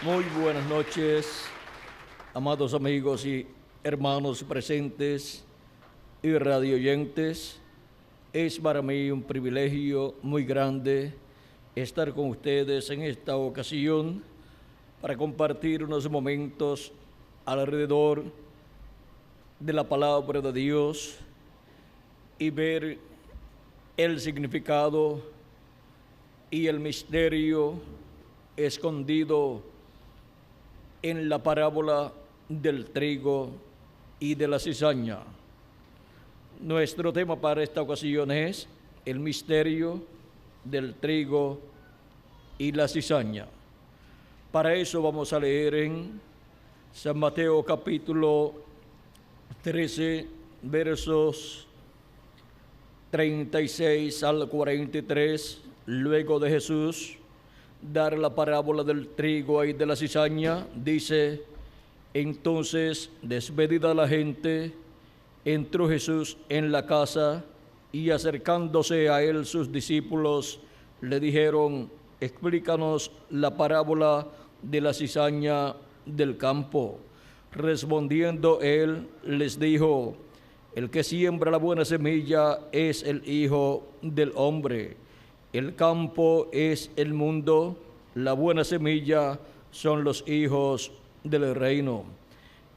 Muy buenas noches, amados amigos y hermanos presentes y radioyentes. Es para mí un privilegio muy grande estar con ustedes en esta ocasión para compartir unos momentos alrededor de la palabra de Dios y ver el significado y el misterio escondido en la parábola del trigo y de la cizaña. Nuestro tema para esta ocasión es el misterio del trigo y la cizaña. Para eso vamos a leer en San Mateo capítulo 13, versos 36 al 43, luego de Jesús dar la parábola del trigo y de la cizaña, dice: entonces, despedida la gente, entró Jesús en la casa y acercándose a él sus discípulos le dijeron: explícanos la parábola de la cizaña del campo. Respondiendo él les dijo: el que siembra la buena semilla es el Hijo del Hombre. El campo es el mundo, la buena semilla son los hijos del reino,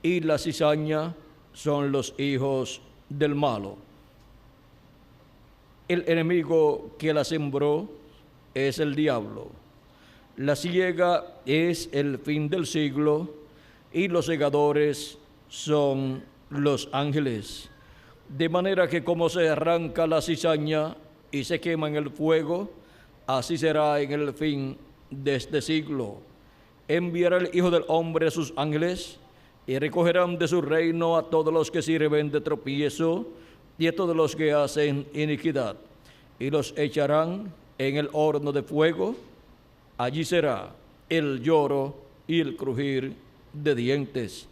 y la cizaña son los hijos del malo. El enemigo que la sembró es el diablo. La siega es el fin del siglo, y los segadores son los ángeles. De manera que como se arranca la cizaña y se quema en el fuego, así será en el fin de este siglo. Enviará el Hijo del Hombre a sus ángeles, y recogerán de su reino a todos los que sirven de tropiezo y a todos los que hacen iniquidad, y los echarán en el horno de fuego. Allí será el lloro y el crujir de dientes.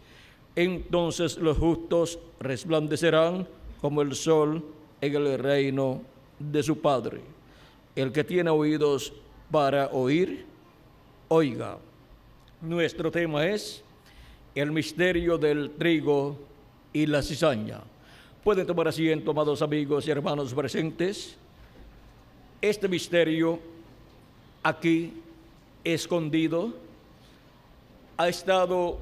Entonces los justos resplandecerán como el sol en el reino de su Padre. El que tiene oídos para oír, oiga. Nuestro tema es el misterio del trigo y la cizaña. Pueden tomar asiento, amados amigos y hermanos presentes. Este misterio aquí escondido ha estado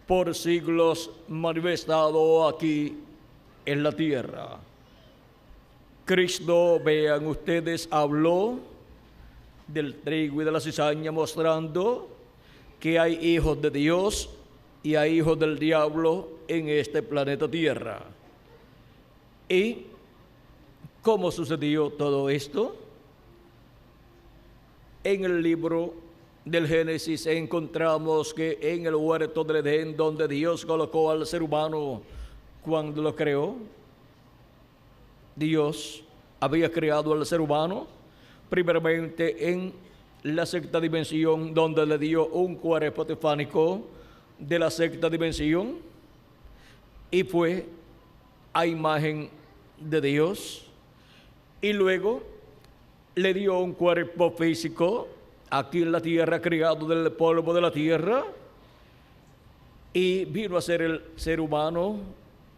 por siglos manifestado aquí en la tierra. Cristo, vean ustedes, habló del trigo y de la cizaña, mostrando que hay hijos de Dios y hay hijos del diablo en este planeta Tierra. ¿Y cómo sucedió todo esto? En el libro del Génesis encontramos que en el huerto del Edén, donde Dios colocó al ser humano cuando lo creó, Dios había creado al ser humano primeramente en la sexta dimensión, donde le dio un cuerpo teofánico de la sexta dimensión, y fue a imagen de Dios, y luego le dio un cuerpo físico aquí en la tierra, creado del polvo de la tierra, y vino a ser el ser humano,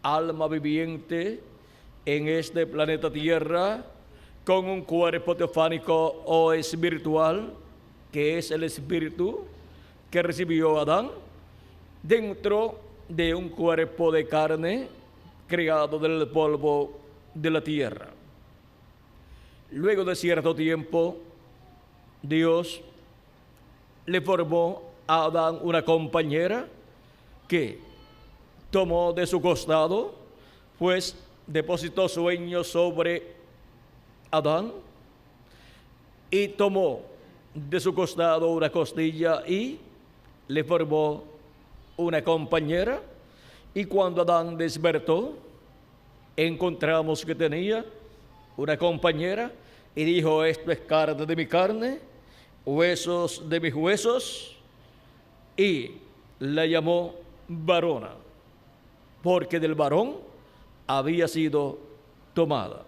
alma viviente en este planeta Tierra, con un cuerpo teofánico o espiritual, que es el espíritu que recibió Adán, dentro de un cuerpo de carne creado del polvo de la tierra. Luego de cierto tiempo, Dios le formó a Adán una compañera que tomó de su costado, pues depositó sueños sobre Adán, y tomó de su costado una costilla y le formó una compañera. Y cuando Adán despertó, encontramos que tenía una compañera, y dijo: esto es carne de mi carne, huesos de mis huesos, y la llamó varona, porque del varón había sido tomada.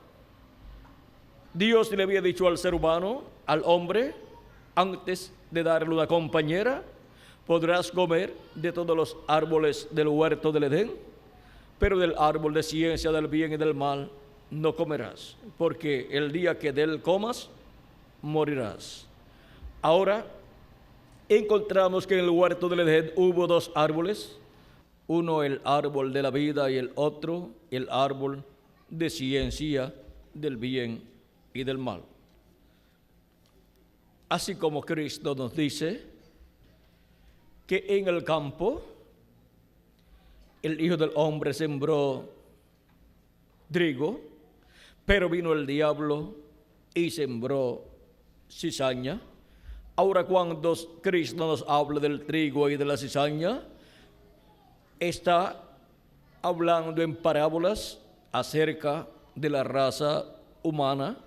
Dios le había dicho al ser humano, al hombre, antes de darle una compañera, podrás comer de todos los árboles del huerto del Edén, pero del árbol de ciencia del bien y del mal no comerás, porque el día que de él comas, morirás. Ahora, encontramos que en el huerto del Edén hubo dos árboles, uno el árbol de la vida y el otro el árbol de ciencia del bien y del mal. Así como Cristo nos dice que en el campo el Hijo del Hombre sembró trigo, pero vino el diablo y sembró cizaña. Ahora, cuando Cristo nos habla del trigo y de la cizaña, está hablando en parábolas acerca de la raza humana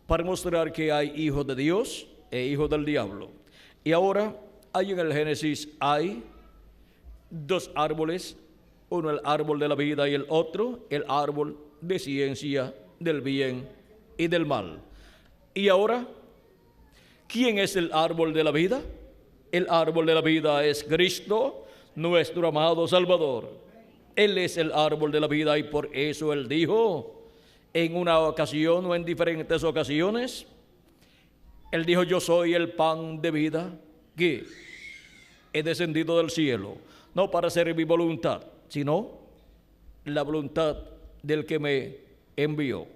para mostrar que hay hijos de Dios e hijos del diablo. Y ahora, hay en el Génesis, hay dos árboles, uno el árbol de la vida y el otro el árbol de ciencia del bien y del mal. Y ahora, ¿quién es el árbol de la vida? El árbol de la vida es Cristo, nuestro amado Salvador. Él es el árbol de la vida y por eso Él dijo en una ocasión o en diferentes ocasiones, Él dijo: yo soy el pan de vida que he descendido del cielo, no para hacer mi voluntad, sino la voluntad del que me envió.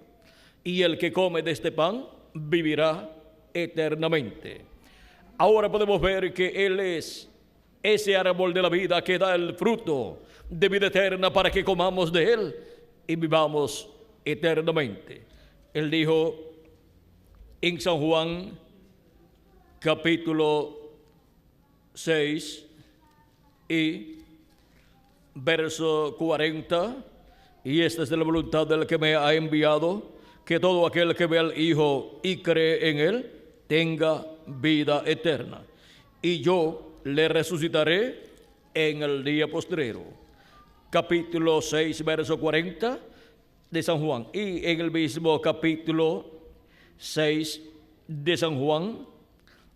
Y el que come de este pan vivirá eternamente. Ahora podemos ver que Él es ese árbol de la vida que da el fruto de vida eterna para que comamos de Él y vivamos eternamente. Él dijo en San Juan capítulo 6 y verso 40, y esta es la voluntad del que me ha enviado, que todo aquel que ve al Hijo y cree en Él tenga vida eterna, y yo le resucitaré en el día postrero. Capítulo 6, verso 40 de San Juan. Y en el mismo capítulo 6 de San Juan,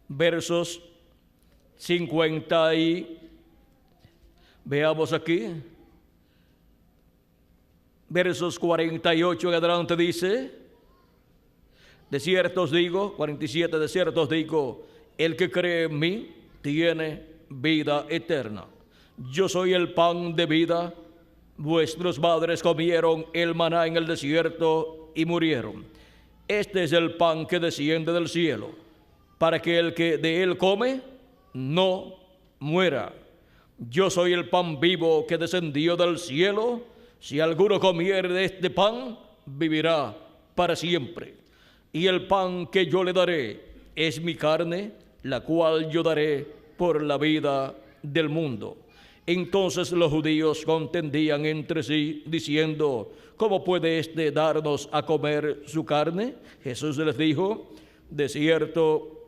versos 50 y veamos aquí, versos 48 en adelante dice: de cierto os digo, 47, de cierto os digo, el que cree en mí tiene vida eterna. Yo soy el pan de vida. Vuestros padres comieron el maná en el desierto y murieron. Este es el pan que desciende del cielo, para que el que de él come no muera. Yo soy el pan vivo que descendió del cielo. Si alguno comiere de este pan, vivirá para siempre. Y el pan que yo le daré es mi carne, la cual yo daré por la vida del mundo. Entonces los judíos contendían entre sí, diciendo: ¿cómo puede éste darnos a comer su carne? Jesús les dijo: de cierto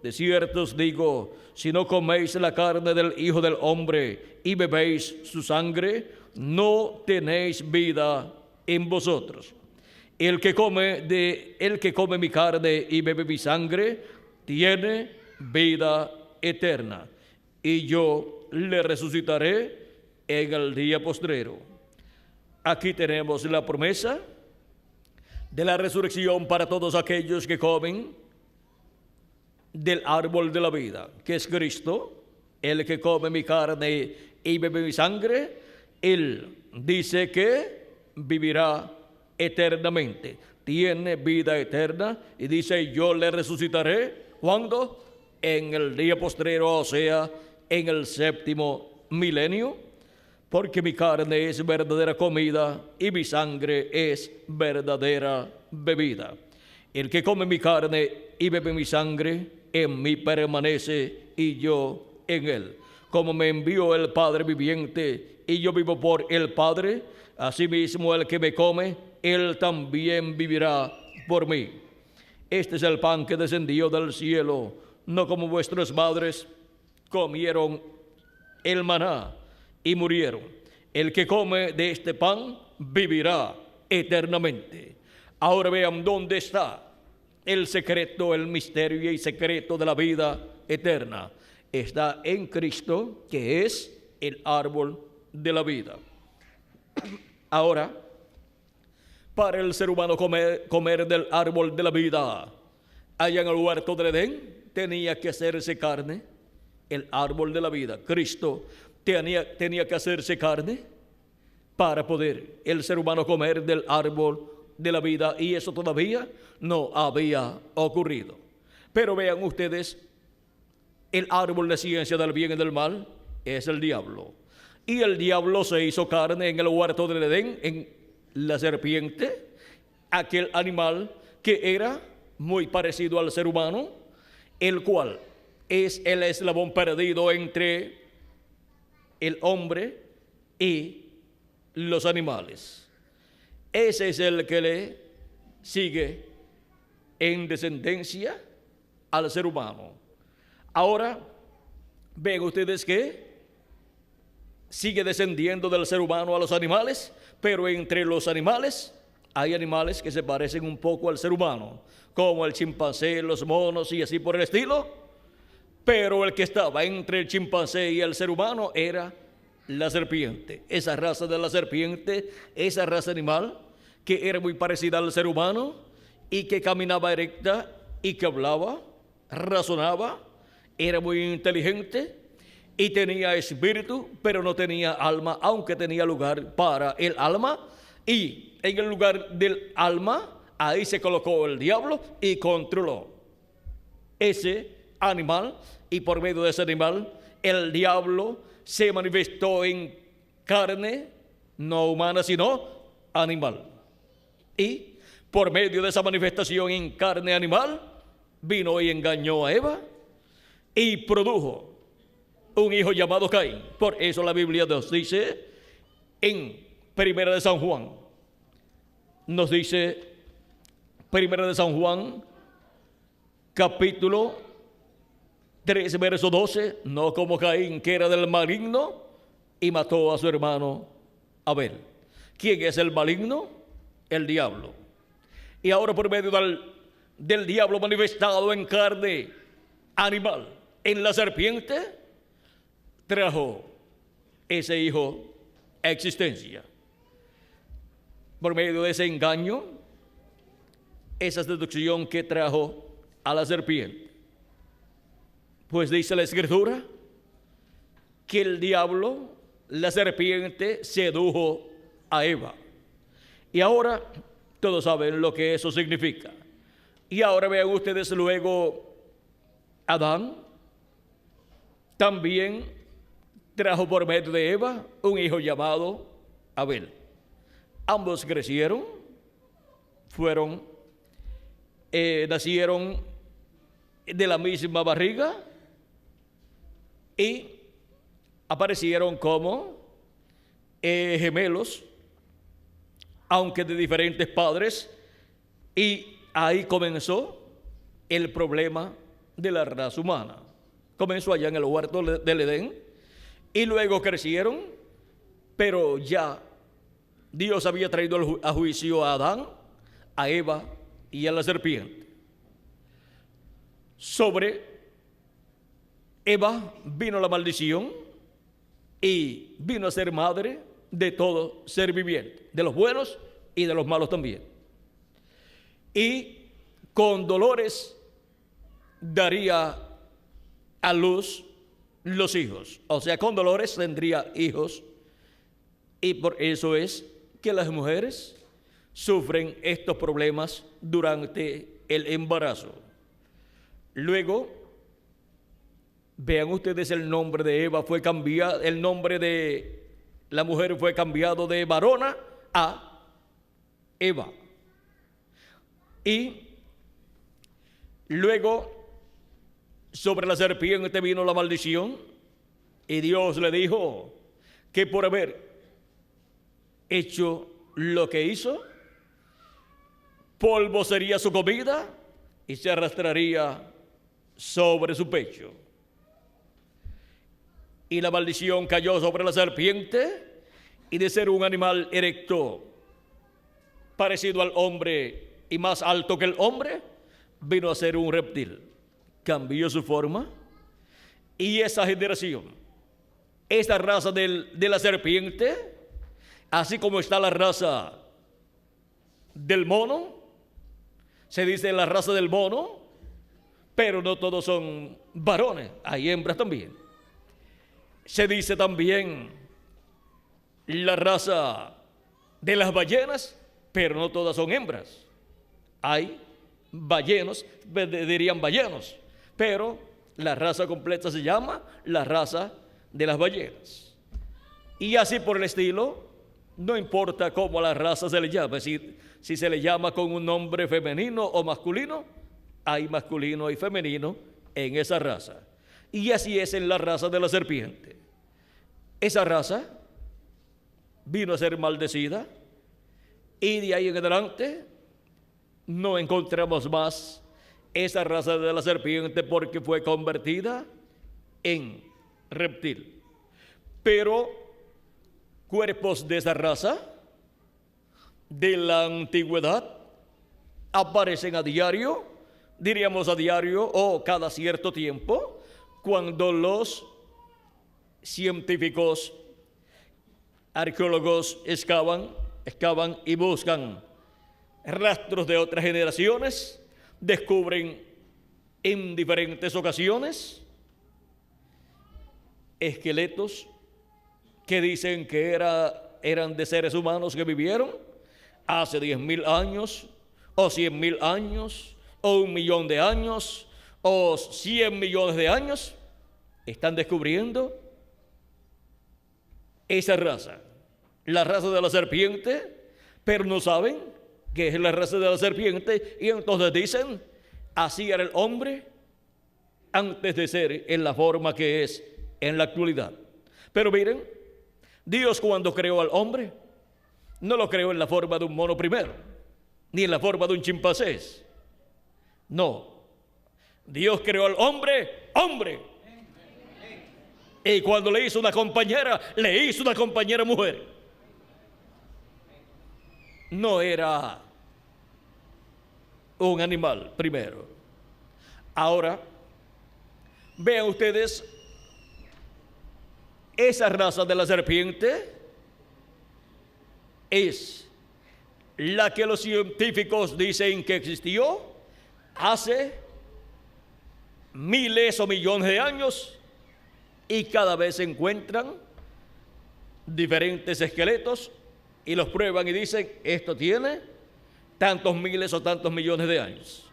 os digo, si no coméis la carne del Hijo del Hombre y bebéis su sangre, no tenéis vida en vosotros. El que come mi carne y bebe mi sangre tiene vida eterna, y yo le resucitaré en el día postrero. Aquí tenemos la promesa de la resurrección para todos aquellos que comen del árbol de la vida, que es Cristo. El que come mi carne y bebe mi sangre, Él dice que vivirá eternamente, tiene vida eterna, y dice: yo le resucitaré. ¿Cuándo? En el día postrero, o sea, en el séptimo milenio, porque mi carne es verdadera comida y mi sangre es verdadera bebida. El que come mi carne y bebe mi sangre, en mí permanece y yo en él. Como me envió el Padre viviente y yo vivo por el Padre, asimismo el que me come, él también vivirá por mí. Este es el pan que descendió del cielo, no como vuestros padres comieron el maná y murieron. El que come de este pan vivirá eternamente. Ahora vean dónde está el secreto, el misterio y secreto de la vida eterna. está en Cristo, que es el árbol de la vida. Ahora, para el ser humano comer del árbol de la vida allá en el huerto del Edén, tenía que hacerse carne el árbol de la vida. Cristo tenía que hacerse carne para poder el ser humano comer del árbol de la vida, y eso todavía no había ocurrido. Pero vean ustedes, el árbol de ciencia del bien y del mal es el diablo. Y el diablo se hizo carne en el huerto del Edén, en la serpiente, aquel animal que era muy parecido al ser humano, el cual es el eslabón perdido entre el hombre y los animales. Ese es el que le sigue en descendencia al ser humano. Ahora, ven ustedes que sigue descendiendo del ser humano a los animales, pero entre los animales hay animales que se parecen un poco al ser humano, como el chimpancé, los monos y así por el estilo. Pero el que estaba entre el chimpancé y el ser humano era la serpiente. Esa raza de la serpiente, esa raza animal que era muy parecida al ser humano y que caminaba erecta y que hablaba, razonaba, era muy inteligente y tenía espíritu, pero no tenía alma, aunque tenía lugar para el alma. Y en el lugar del alma, ahí se colocó el diablo y controló ese animal. Y por medio de ese animal, el diablo se manifestó en carne, no humana, sino animal. Y por medio de esa manifestación en carne animal, vino y engañó a Eva y produjo un hijo llamado Caín. Por eso la Biblia nos dice en Primera de San Juan, nos dice Primera de San Juan, capítulo 3, verso 12, no como Caín, que era del maligno y mató a su hermano Abel. ¿Quién es el maligno? El diablo. Y ahora por medio del diablo manifestado en carne animal, en la serpiente, trajo ese hijo a existencia. Por medio de ese engaño, esa seducción que trajo a la serpiente. Pues dice la Escritura que el diablo, la serpiente, sedujo a Eva. Y ahora todos saben lo que eso significa. Y ahora vean ustedes luego, Adán también trajo por medio de Eva un hijo llamado Abel. Ambos crecieron, nacieron de la misma barriga y aparecieron como gemelos, aunque de diferentes padres, y ahí comenzó el problema de la raza humana. Comenzó allá en el huerto del Edén y luego crecieron, pero ya Dios había traído a juicio a Adán, a Eva y a la serpiente. Sobre Eva vino la maldición y vino a ser madre de todo ser viviente, de los buenos y de los malos también. Y con dolores daría a luz los hijos. O sea, con dolores tendría hijos. Y por eso es que las mujeres sufren estos problemas durante el embarazo. Luego, vean ustedes, el nombre de Eva fue cambiado, el nombre de la mujer fue cambiado de varona a Eva. Y luego, sobre la serpiente vino la maldición, y Dios le dijo que por haber hecho lo que hizo, polvo sería su comida y se arrastraría sobre su pecho. Y la maldición cayó sobre la serpiente, y de ser un animal erecto, parecido al hombre y más alto que el hombre, vino a ser un reptil. Cambió su forma Y esa generación, esta raza de la serpiente, así como está la raza del mono, se dice la raza del mono, pero no todos son varones, hay hembras también. Se dice también la raza de las ballenas, pero no todas son hembras. Hay ballenos, dirían ballenos, pero la raza completa se llama la raza de las ballenas. Y así por el estilo, no importa cómo a la raza se le llame, si se le llama con un nombre femenino o masculino, hay masculino y femenino en esa raza. Y así es en la raza de la serpiente. Esa raza vino a ser maldecida y de ahí en adelante no encontramos más esa raza de la serpiente porque fue convertida en reptil. Pero cuerpos de esa raza de la antigüedad aparecen a diario, diríamos a diario o cada cierto tiempo, cuando los científicos, arqueólogos excavan y buscan rastros de otras generaciones, descubren en diferentes ocasiones esqueletos que dicen que eran de seres humanos que vivieron hace 10.000 años, o 100.000 años, o 1.000.000 de años, o 100 millones de años. Están descubriendo esa raza, la raza de la serpiente, pero no saben que es la raza de la serpiente, y entonces dicen, así era el hombre antes de ser en la forma que es en la actualidad. Pero miren, Dios cuando creó al hombre, no lo creó en la forma de un mono primero, ni en la forma de un chimpancé. No, Dios creó al hombre, hombre. Y cuando le hizo una compañera mujer. No era un animal primero. Ahora, vean ustedes, esa raza de la serpiente es la que los científicos dicen que existió hace miles o millones de años, y cada vez se encuentran diferentes esqueletos y los prueban y dicen, esto tiene tantos miles o tantos millones de años.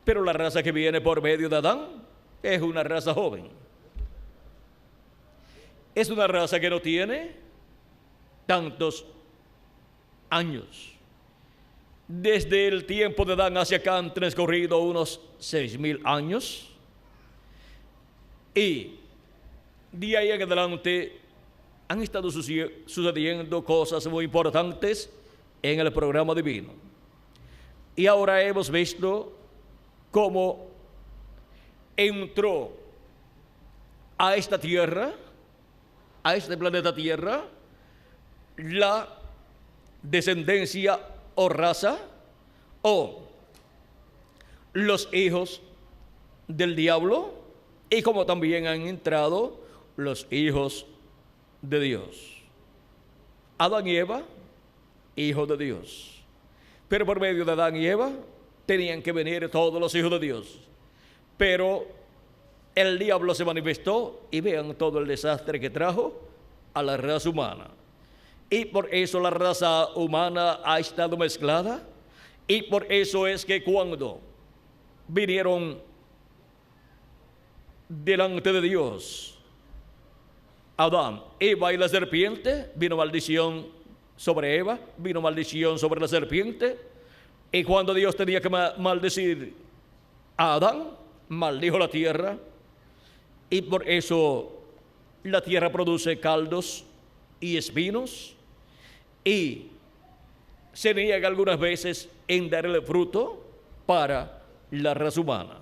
Pero la raza que viene por medio de Adán es una raza joven. Es una raza que no tiene tantos años. Desde el tiempo de Adán hacia acá han transcurrido unos 6.000 años. Y de ahí en adelante han estado sucediendo cosas muy importantes en el programa divino. Y ahora hemos visto cómo entró a esta tierra, a este planeta Tierra, la descendencia o raza o los hijos del diablo, y como también han entrado los hijos de Dios. Adán y Eva, hijos de Dios. Pero por medio de Adán y Eva tenían que venir todos los hijos de Dios. Pero el diablo se manifestó y vean todo el desastre que trajo a la raza humana. Y por eso la raza humana ha estado mezclada, y por eso es que cuando vinieron delante de Dios Adán, Eva y la serpiente, vino maldición sobre Eva, vino maldición sobre la serpiente, y cuando Dios tenía que maldecir a Adán, maldijo la tierra, y por eso la tierra produce caldos y espinos, y se niega algunas veces en darle fruto para la raza humana.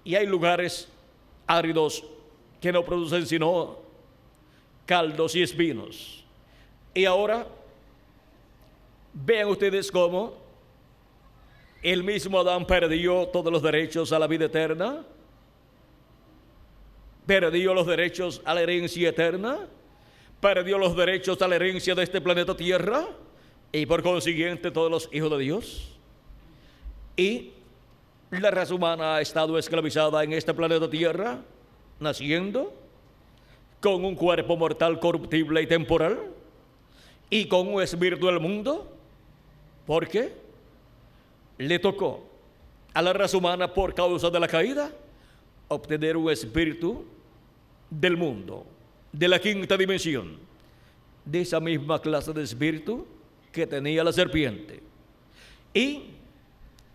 Y hay lugares áridos que no producen sino caldos y espinos. Y ahora vean ustedes cómo el mismo Adán perdió todos los derechos a la vida eterna perdió los derechos a la herencia eterna, perdió los derechos a la herencia de este planeta Tierra y por consiguiente todos los hijos de Dios. Y la raza humana ha estado esclavizada en este planeta Tierra, naciendo con un cuerpo mortal, corruptible y temporal, y con un espíritu del mundo, porque le tocó a la raza humana, por causa de la caída, obtener un espíritu del mundo, de la quinta dimensión, de esa misma clase de espíritu que tenía la serpiente. Y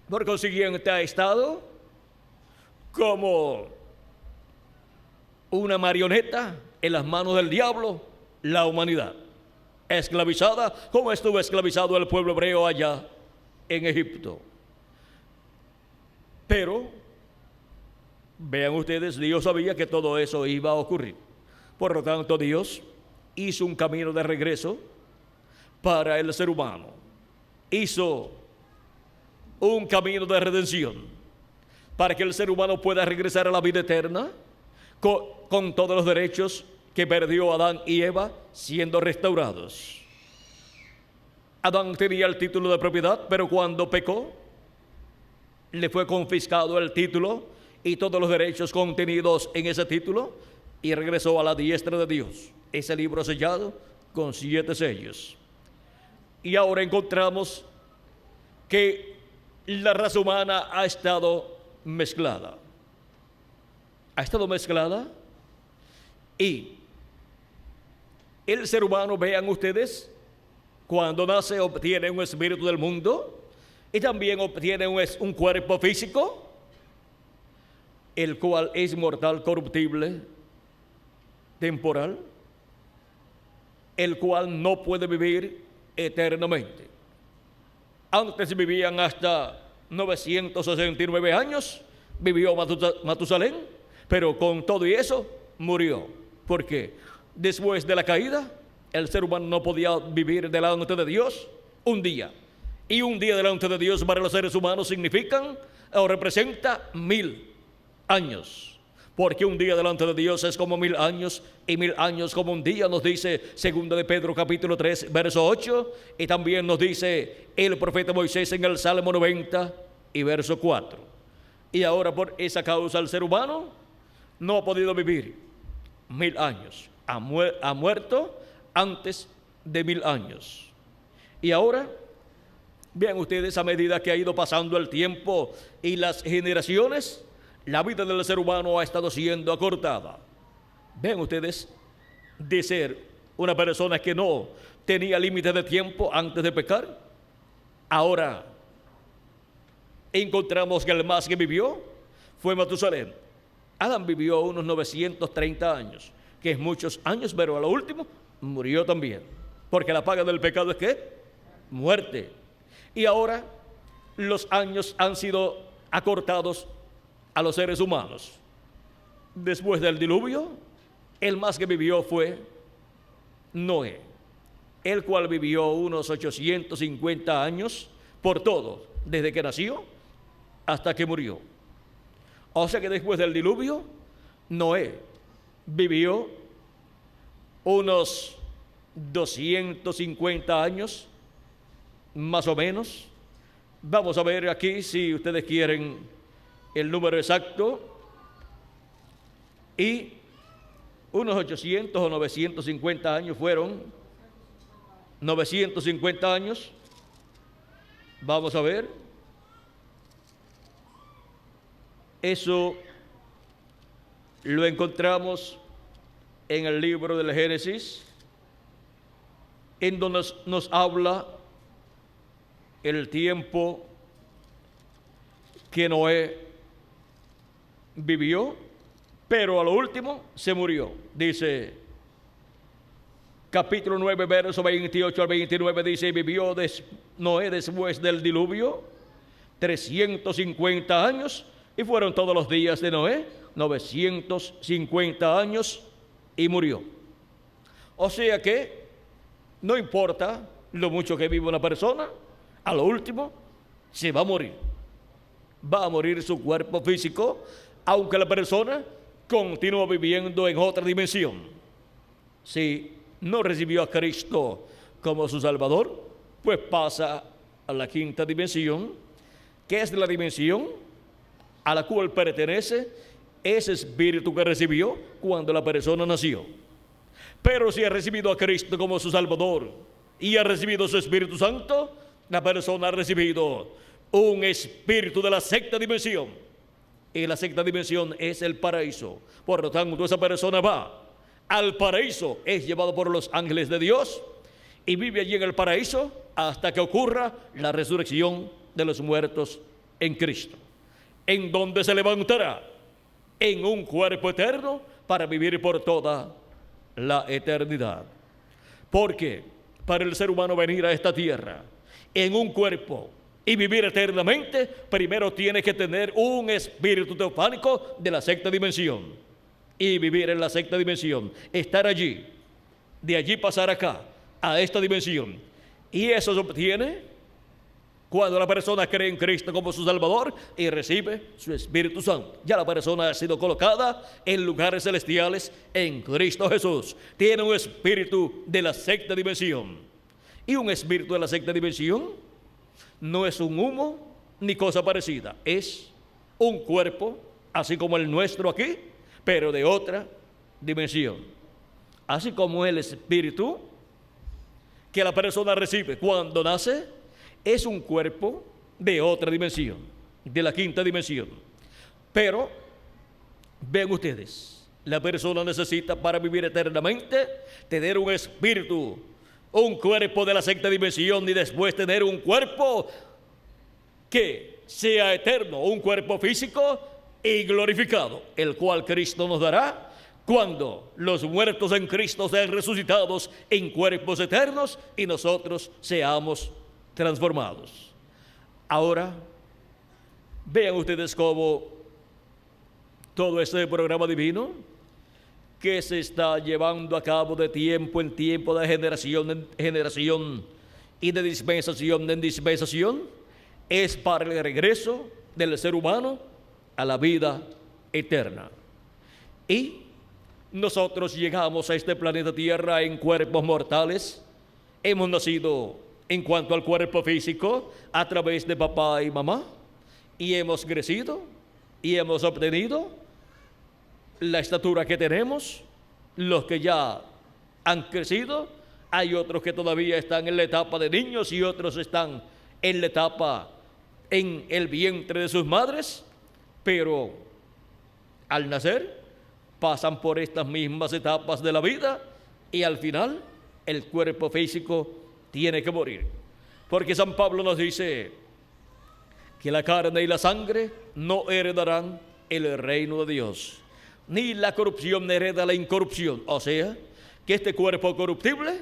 por consiguiente ha estado como una marioneta en las manos del diablo, la humanidad, esclavizada como estuvo esclavizado el pueblo hebreo allá en Egipto. Pero vean ustedes, Dios sabía que todo eso iba a ocurrir. Por lo tanto, Dios hizo un camino de regreso para el ser humano. Hizo un camino de redención para que el ser humano pueda regresar a la vida eterna con todos los derechos que perdió Adán y Eva siendo restaurados. Adán tenía el título de propiedad, pero cuando pecó, le fue confiscado el título y todos los derechos contenidos en ese título y regresó a la diestra de Dios. Ese libro sellado con 7 sellos. Y ahora encontramos que la raza humana ha estado mezclada. Ha estado mezclada y el ser humano, vean ustedes, cuando nace obtiene un espíritu del mundo y también obtiene un cuerpo físico, el cual es mortal, corruptible, temporal, el cual no puede vivir eternamente. Antes vivían hasta 969 años, vivió Matusalén, pero con todo y eso murió. ¿Por qué? Después de la caída, el ser humano no podía vivir delante de Dios un día. Y un día delante de Dios para los seres humanos significan o representa 1000 años. Porque un día delante de Dios es como 1000 años y 1000 años como un día, nos dice 2 de Pedro capítulo 3 verso 8, y también nos dice el profeta Moisés en el Salmo 90 y verso 4. Y ahora por esa causa el ser humano no ha podido vivir 1000 años, ha muerto antes de 1000 años. Y ahora vean ustedes, a medida que ha ido pasando el tiempo y las generaciones, la vida del ser humano ha estado siendo acortada. Vean ustedes, de ser una persona que no tenía límite de tiempo antes de pecar, ahora encontramos que el más que vivió fue Matusalén. Adán vivió unos 930 años, que es muchos años, pero a lo último murió también, porque la paga del pecado es ¿qué? Muerte. Y ahora los años han sido acortados a los seres humanos. Después del diluvio, el más que vivió fue Noé, el cual vivió unos 850 años por todo, desde que nació hasta que murió. O sea que después del diluvio, Noé vivió unos 250 años, más o menos. Vamos a ver aquí, si ustedes quieren, el número exacto. Y unos 800 o 950 años fueron 950 años. Vamos a ver. Eso lo encontramos en el libro del Génesis, en donde nos habla el tiempo que Noé vivió, pero a lo último se murió. Dice, capítulo 9, verso 28 al 29, dice, vivió Noé después del diluvio 350 años, y fueron todos los días de Noé 950 años, y murió. O sea que no importa lo mucho que vive una persona, a lo último se va a morir. Va a morir su cuerpo físico, aunque la persona continúa viviendo en otra dimensión. Si no recibió a Cristo como su Salvador, pues pasa a la quinta dimensión, que es la dimensión a la cual pertenece ese espíritu que recibió cuando la persona nació. Pero si ha recibido a Cristo como su Salvador y ha recibido su Espíritu Santo, la persona ha recibido un espíritu de la sexta dimensión. Y la sexta dimensión es el paraíso. Por lo tanto, esa persona va al paraíso, es llevado por los ángeles de Dios y vive allí en el paraíso hasta que ocurra la resurrección de los muertos en Cristo, en donde se levantará en un cuerpo eterno para vivir por toda la eternidad. Porque para el ser humano venir a esta tierra en un cuerpo y vivir eternamente, primero tiene que tener un espíritu teofánico de la sexta dimensión y vivir en la sexta dimensión, estar allí, de allí pasar acá a esta dimensión, y eso se obtiene cuando la persona cree en Cristo como su Salvador y recibe su Espíritu Santo. Ya la persona ha sido colocada en lugares celestiales en Cristo Jesús. Tiene un espíritu de la sexta dimensión. Y un espíritu de la sexta dimensión no es un humo ni cosa parecida. Es un cuerpo, así como el nuestro aquí, pero de otra dimensión. Así como el espíritu que la persona recibe cuando nace, es un cuerpo de otra dimensión, de la quinta dimensión. Pero, ven ustedes, la persona necesita para vivir eternamente tener un espíritu, un cuerpo de la sexta dimensión y después tener un cuerpo que sea eterno, un cuerpo físico y glorificado, el cual Cristo nos dará cuando los muertos en Cristo sean resucitados en cuerpos eternos y nosotros seamos transformados. Ahora, vean ustedes cómo todo este programa divino que se está llevando a cabo de tiempo en tiempo, de generación en generación y de dispensación en dispensación, es para el regreso del ser humano a la vida eterna. Y nosotros llegamos a este planeta Tierra en cuerpos mortales. Hemos nacido en cuanto al cuerpo físico a través de papá y mamá, y hemos crecido y hemos obtenido la estatura que tenemos. Los que ya han crecido, hay otros que todavía están en la etapa de niños y otros están en la etapa en el vientre de sus madres, pero al nacer pasan por estas mismas etapas de la vida y al final el cuerpo físico tiene que morir. Porque San Pablo nos dice que la carne y la sangre no heredarán el reino de Dios, ni la corrupción hereda la incorrupción. O sea, que este cuerpo corruptible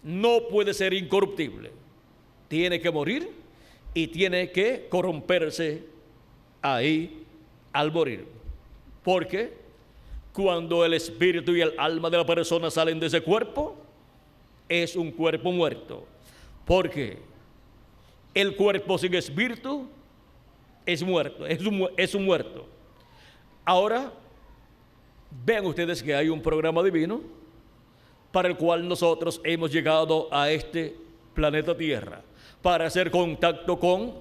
no puede ser incorruptible. Tiene que morir y tiene que corromperse ahí al morir. Porque cuando el espíritu y el alma de la persona salen de ese cuerpo, es un cuerpo muerto, porque el cuerpo sin espíritu es muerto, es un muerto. Ahora, vean ustedes que hay un programa divino para el cual nosotros hemos llegado a este planeta Tierra, para hacer contacto con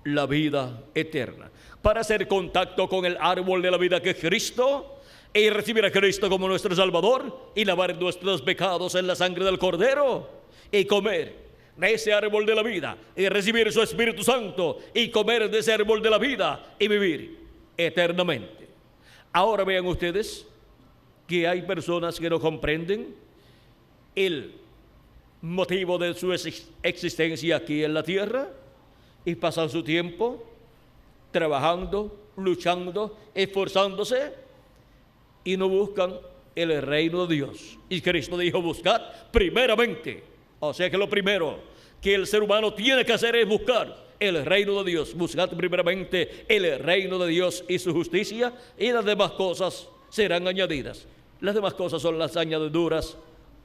la vida eterna, para hacer contacto con el árbol de la vida que es Cristo, y recibir a Cristo como nuestro Salvador y lavar nuestros pecados en la sangre del Cordero y comer de ese árbol de la vida y recibir su Espíritu Santo y comer de ese árbol de la vida y vivir eternamente. Ahora vean ustedes que hay personas que no comprenden el motivo de su existencia aquí en la tierra y pasan su tiempo trabajando, luchando, esforzándose y no buscan el reino de Dios. Y Cristo dijo: buscad primeramente. O sea que lo primero que el ser humano tiene que hacer es buscar el reino de Dios. Buscad primeramente el reino de Dios y su justicia, y las demás cosas serán añadidas. Las demás cosas son las añadiduras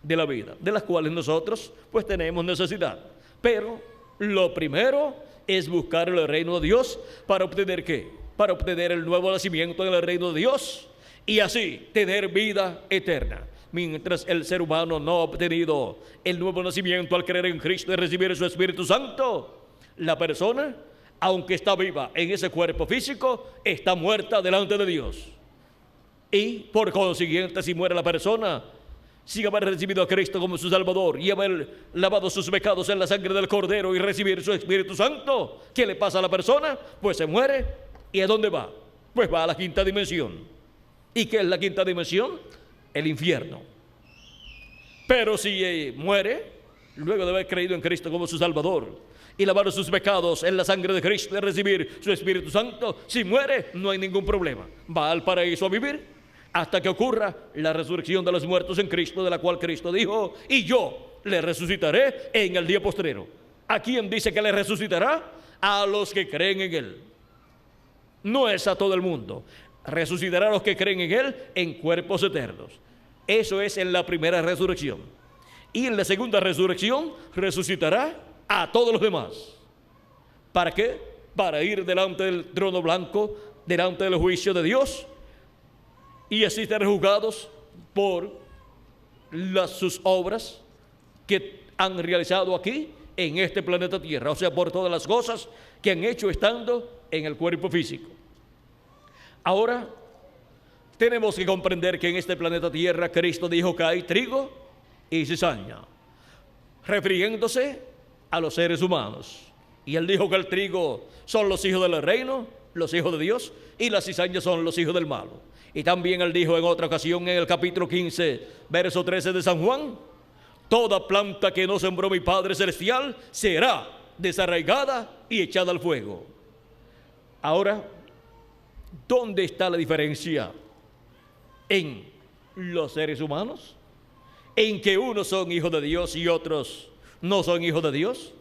de la vida, de las cuales nosotros pues tenemos necesidad. Pero lo primero es buscar el reino de Dios. ¿Para obtener qué? Para obtener el nuevo nacimiento en el reino de Dios y así tener vida eterna. Mientras el ser humano no ha obtenido el nuevo nacimiento al creer en Cristo y recibir su Espíritu Santo, la persona, aunque está viva en ese cuerpo físico, está muerta delante de Dios. Y por consiguiente, si muere la persona sin haber recibido a Cristo como su Salvador y haber lavado sus pecados en la sangre del Cordero y recibir su Espíritu Santo, ¿qué le pasa a la persona? Pues se muere. ¿Y a dónde va? Pues va a la quinta dimensión. ¿Y qué es la quinta dimensión? El infierno. Pero si muere, luego de haber creído en Cristo como su Salvador y lavar sus pecados en la sangre de Cristo y recibir su Espíritu Santo, si muere, no hay ningún problema. Va al paraíso a vivir hasta que ocurra la resurrección de los muertos en Cristo, de la cual Cristo dijo: y yo le resucitaré en el día postrero. ¿A quién dice que le resucitará? A los que creen en Él. No es a todo el mundo. Resucitará a los que creen en Él en cuerpos eternos. Eso es en la primera resurrección. Y en la segunda resurrección resucitará a todos los demás. ¿Para qué? Para ir delante del trono blanco, delante del juicio de Dios, y así ser juzgados por sus obras que han realizado aquí en este planeta Tierra, o sea, por todas las cosas que han hecho estando en el cuerpo físico. Ahora tenemos que comprender que en este planeta Tierra Cristo dijo que hay trigo y cizaña, refiriéndose a los seres humanos. Y Él dijo que el trigo son los hijos del reino, los hijos de Dios, y las cizañas son los hijos del malo. Y también Él dijo en otra ocasión, en el capítulo 15, verso 13 de San Juan: toda planta que no sembró mi Padre Celestial será desarraigada y echada al fuego. Ahora, ¿dónde está la diferencia en los seres humanos? En que unos son hijos de Dios y otros no son hijos de Dios.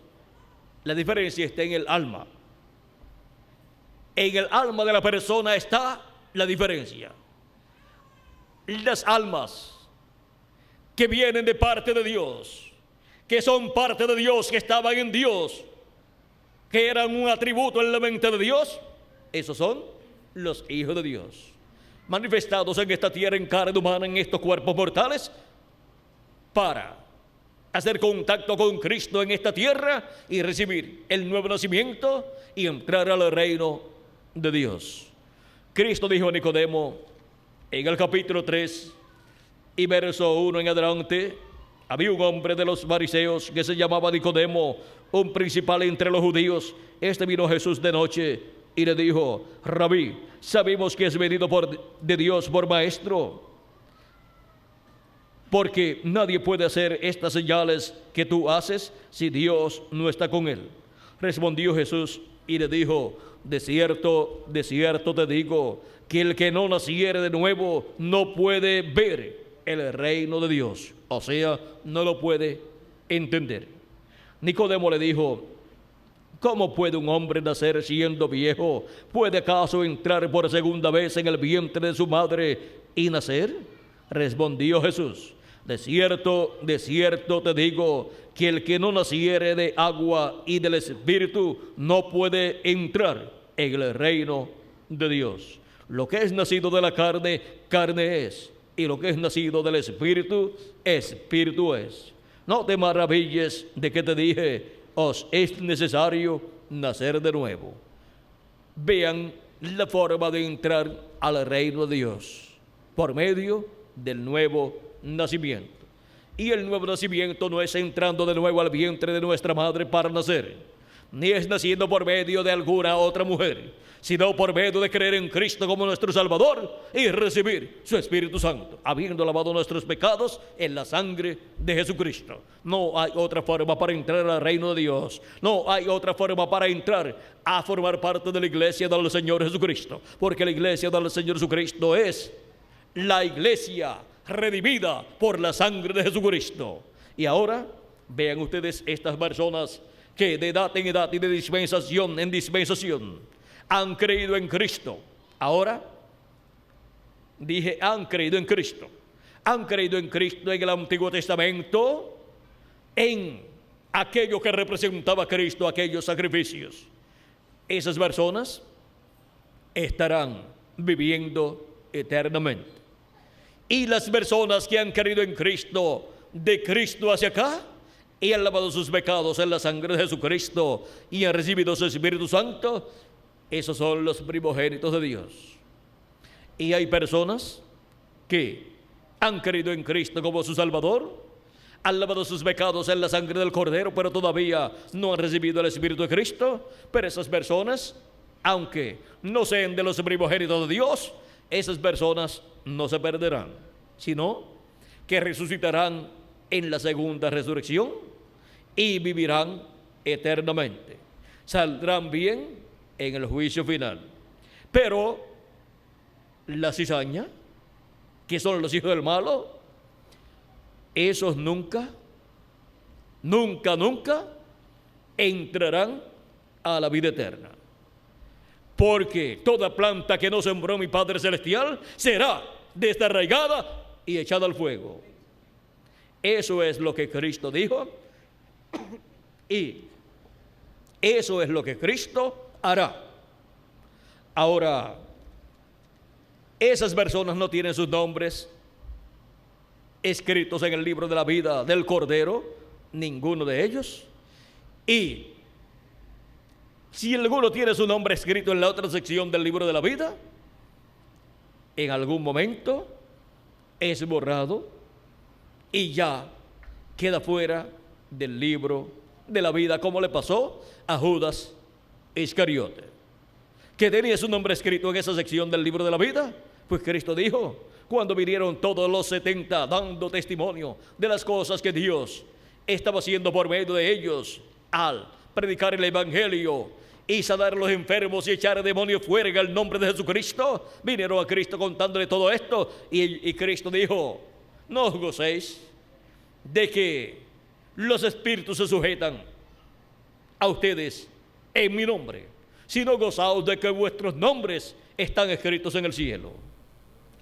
La diferencia está en el alma. En el alma de la persona está la diferencia. Las almas que vienen de parte de Dios, que son parte de Dios, que estaban en Dios, que eran un atributo en la mente de Dios, esos son los hijos de Dios, manifestados en esta tierra en carne humana, en estos cuerpos mortales, para hacer contacto con Cristo en esta tierra y recibir el nuevo nacimiento y entrar al reino de Dios. Cristo dijo a Nicodemo en el capítulo 3 y verso 1 en adelante: había un hombre de los fariseos que se llamaba Nicodemo, un principal entre los judíos. Este vino a Jesús de noche y le dijo: Rabí, sabemos que has venido de Dios por maestro, porque nadie puede hacer estas señales que tú haces si Dios no está con él. Respondió Jesús y le dijo: de cierto te digo, que el que no naciere de nuevo no puede ver el reino de Dios. O sea, no lo puede entender. Nicodemo le dijo: ¿cómo puede un hombre nacer siendo viejo? ¿Puede acaso entrar por segunda vez en el vientre de su madre y nacer? Respondió Jesús: de cierto te digo, que el que no naciere de agua y del Espíritu no puede entrar en el reino de Dios. Lo que es nacido de la carne, carne es, y lo que es nacido del Espíritu, Espíritu es. No te maravilles de que te dije: os es necesario nacer de nuevo. Vean la forma de entrar al reino de Dios por medio del nuevo nacimiento. Y el nuevo nacimiento no es entrando de nuevo al vientre de nuestra madre para nacer, ni es naciendo por medio de alguna otra mujer, sino por medio de creer en Cristo como nuestro Salvador y recibir su Espíritu Santo, habiendo lavado nuestros pecados en la sangre de Jesucristo. No hay otra forma para entrar al reino de Dios. No hay otra forma para entrar a formar parte de la iglesia del Señor Jesucristo, porque la iglesia del Señor Jesucristo es la iglesia redimida por la sangre de Jesucristo. Y ahora vean ustedes estas personas que de edad en edad y de dispensación en dispensación han creído en Cristo. Ahora dije, han creído en Cristo. Han creído en Cristo en el Antiguo Testamento, en aquello que representaba a Cristo, aquellos sacrificios. Esas personas estarán viviendo eternamente. Y las personas que han creído en Cristo, de Cristo hacia acá, y han lavado sus pecados en la sangre de Jesucristo y han recibido su Espíritu Santo, esos son los primogénitos de Dios. Y hay personas que han creído en Cristo como su Salvador, han lavado sus pecados en la sangre del Cordero, pero todavía no han recibido el Espíritu de Cristo. Pero esas personas, aunque no sean de los primogénitos de Dios, esas personas no se perderán, sino que resucitarán en la segunda resurrección y vivirán eternamente. Saldrán bien en el juicio final. Pero la cizaña, que son los hijos del malo, esos nunca entrarán a la vida eterna. Porque toda planta que no sembró mi Padre Celestial será desarraigada y echada al fuego. Eso es lo que Cristo dijo y eso es lo que Cristo hará. Ahora, esas personas no tienen sus nombres escritos en el libro de la vida del Cordero, ninguno de ellos. Y si alguno tiene su nombre escrito en la otra sección del libro de la vida, en algún momento es borrado y ya queda fuera del libro de la vida, como le pasó a Judas Iscariote, que tenía su nombre escrito en esa sección del libro de la vida. Pues Cristo dijo, cuando vinieron todos los 70 dando testimonio de las cosas que Dios estaba haciendo por medio de ellos al predicar el Evangelio y sanar a los enfermos y echar a demonios fuera en el nombre de Jesucristo, vinieron a Cristo contándole todo esto y Cristo dijo, no os gocéis de que los espíritus se sujetan a ustedes en mi nombre, sino gozaos de que vuestros nombres están escritos en el cielo.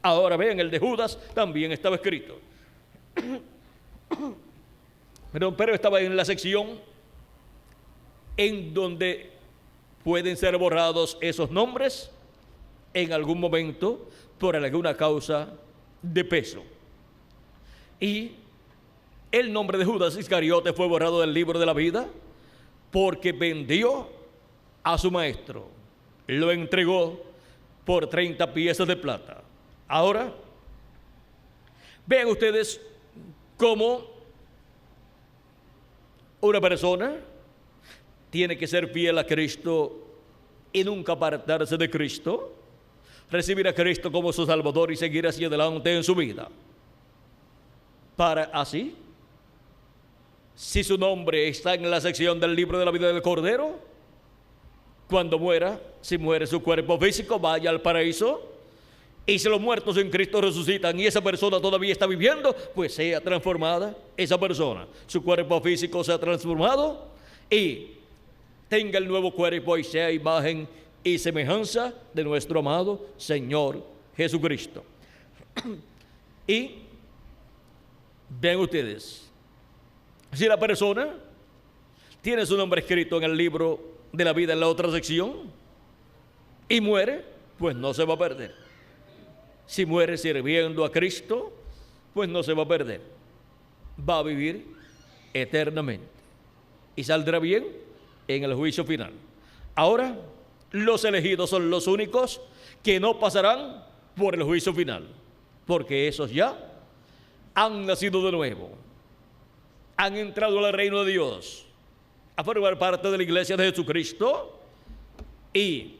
Ahora vean, el de Judas también estaba escrito. Pero estaba en la sección en donde pueden ser borrados esos nombres en algún momento por alguna causa de peso. Y el nombre de Judas Iscariote fue borrado del libro de la vida porque vendió a su maestro, lo entregó por 30 piezas de plata. Ahora, vean ustedes cómo una persona tiene que ser fiel a Cristo y nunca apartarse de Cristo, recibir a Cristo como su Salvador y seguir hacia adelante en su vida. Para así, si su nombre está en la sección del libro de la vida del Cordero, cuando muera, si muere su cuerpo físico, vaya al paraíso. Y si los muertos en Cristo resucitan y esa persona todavía está viviendo, pues sea transformada esa persona. Su cuerpo físico sea transformado y tenga el nuevo cuerpo y sea imagen y semejanza de nuestro amado Señor Jesucristo. Y vean ustedes, si la persona tiene su nombre escrito en el libro de la vida en la otra sección y muere, pues no se va a perder. Si muere sirviendo a Cristo, pues no se va a perder. Va a vivir eternamente y saldrá bien en el juicio final. Ahora, los elegidos son los únicos que no pasarán por el juicio final, porque esos ya han nacido de nuevo, han entrado al reino de Dios, a formar parte de la iglesia de Jesucristo y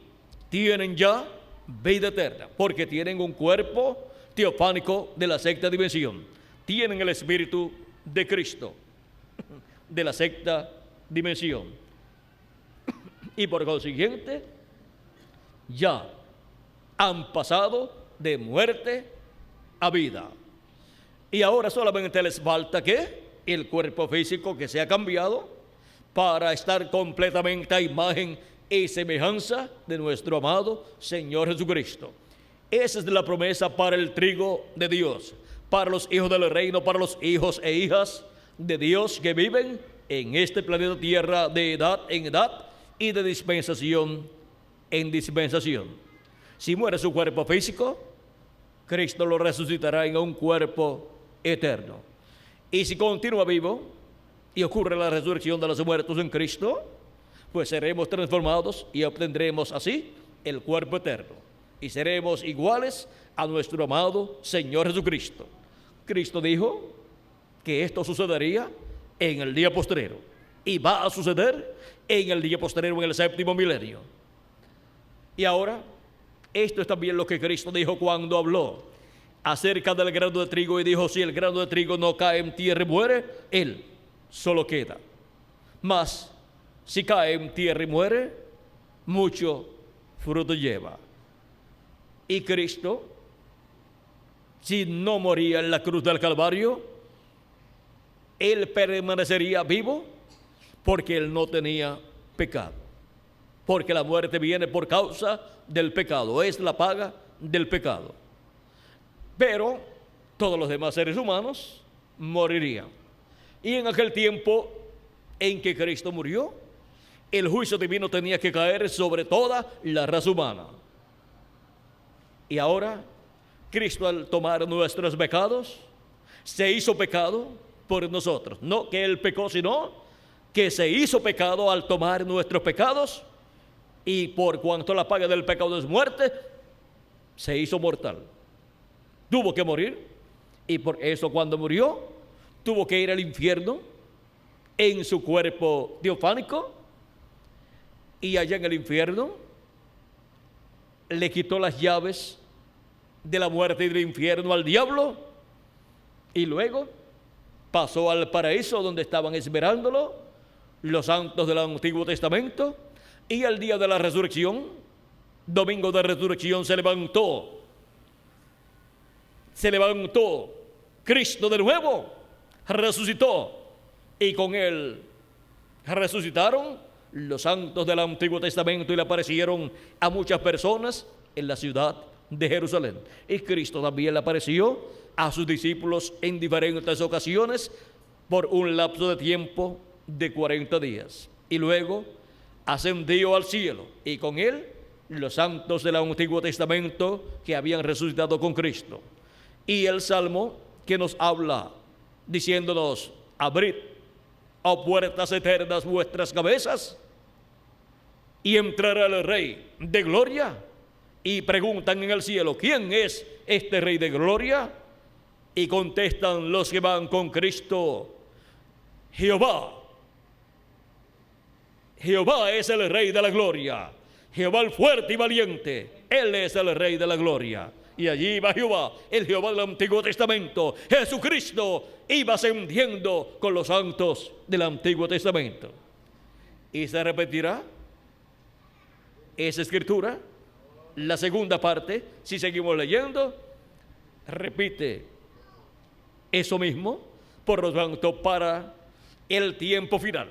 tienen ya vida eterna, porque tienen un cuerpo teofánico de la sexta dimensión, tienen el Espíritu de Cristo de la sexta dimensión y por consiguiente ya han pasado de muerte a vida y ahora solamente les falta que el cuerpo físico que se ha cambiado para estar completamente a imagen y semejanza de nuestro amado Señor Jesucristo. Esa es la promesa para el trigo de Dios, para los hijos del reino, para los hijos e hijas de Dios que viven en este planeta Tierra de edad en edad y de dispensación en dispensación. Si muere su cuerpo físico, Cristo lo resucitará en un cuerpo eterno. Y si continúa vivo y ocurre la resurrección de los muertos en Cristo, pues seremos transformados y obtendremos así el cuerpo eterno. Y seremos iguales a nuestro amado Señor Jesucristo. Cristo dijo que esto sucedería en el día postrero. Y va a suceder en el día postrero, en el séptimo milenio. Y ahora, esto es también lo que Cristo dijo cuando habló acerca del grano de trigo y dijo: si el grano de trigo no cae en tierra y muere, él solo queda. Mas si cae en tierra y muere, mucho fruto lleva. Y Cristo, si no moría en la cruz del Calvario, él permanecería vivo porque él no tenía pecado. Porque la muerte viene por causa del pecado, es la paga del pecado. Pero todos los demás seres humanos morirían. Y en aquel tiempo en que Cristo murió, el juicio divino tenía que caer sobre toda la raza humana. Y ahora, Cristo, al tomar nuestros pecados, se hizo pecado por nosotros. No que él pecó, sino que se hizo pecado al tomar nuestros pecados, y por cuanto la paga del pecado es muerte, se hizo mortal. Tuvo que morir, y por eso cuando murió, tuvo que ir al infierno en su cuerpo teofánico, y allá en el infierno le quitó las llaves de la muerte y del infierno al diablo, y luego pasó al paraíso donde estaban esperándolo los santos del Antiguo Testamento. Y al día de la resurrección, domingo de resurrección, se levantó Cristo de nuevo, resucitó, y con él resucitaron los santos del Antiguo Testamento y le aparecieron a muchas personas en la ciudad de Jerusalén. Y Cristo también le apareció a sus discípulos en diferentes ocasiones por un lapso de tiempo de 40 días. Y luego ascendió al cielo, y con él los santos del Antiguo Testamento que habían resucitado con Cristo. Y el Salmo que nos habla diciéndonos: abrid, oh puertas eternas, vuestras cabezas, y entrará el Rey de gloria. Y preguntan en el cielo: ¿quién es este Rey de gloria? Y contestan los que van con Cristo: Jehová. Jehová es el Rey de la gloria. Jehová el fuerte y valiente, Él es el Rey de la gloria. Y allí va Jehová, el Jehová del Antiguo Testamento. Jesucristo iba ascendiendo con los santos del Antiguo Testamento. Y se repetirá esa escritura. La segunda parte, si seguimos leyendo, repite eso mismo. Por lo tanto, para el tiempo final,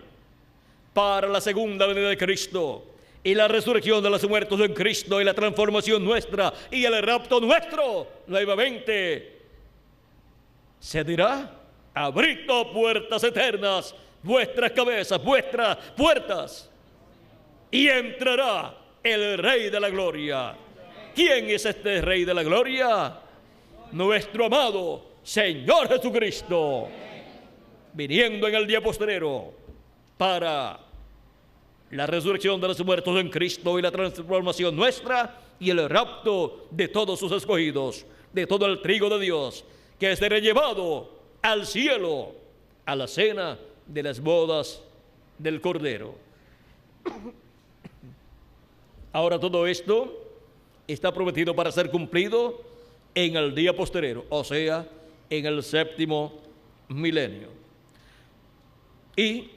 para la segunda venida de Cristo y la resurrección de los muertos en Cristo y la transformación nuestra y el rapto nuestro, nuevamente se dirá: abrid, oh puertas eternas, vuestras cabezas, vuestras puertas, y entrará el Rey de la gloria. ¿Quién es este Rey de la gloria? Nuestro amado Señor Jesucristo, viniendo en el día postrero para la resurrección de los muertos en Cristo y la transformación nuestra y el rapto de todos sus escogidos, de todo el trigo de Dios, que será llevado al cielo, a la cena de las bodas del Cordero. Ahora todo esto está prometido para ser cumplido en el día postrero, o sea, en el séptimo milenio. Y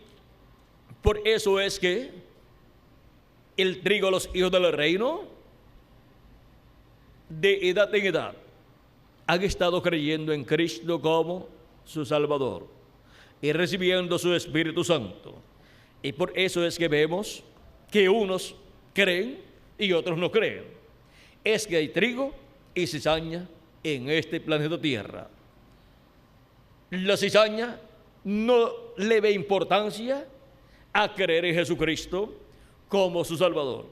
por eso es que el trigo, los hijos del reino, de edad en edad, han estado creyendo en Cristo como su Salvador y recibiendo su Espíritu Santo. Y por eso es que vemos que unos creen y otros no creen. Es que hay trigo y cizaña en este planeta Tierra. La cizaña no le ve importancia a creer en Jesucristo como su Salvador.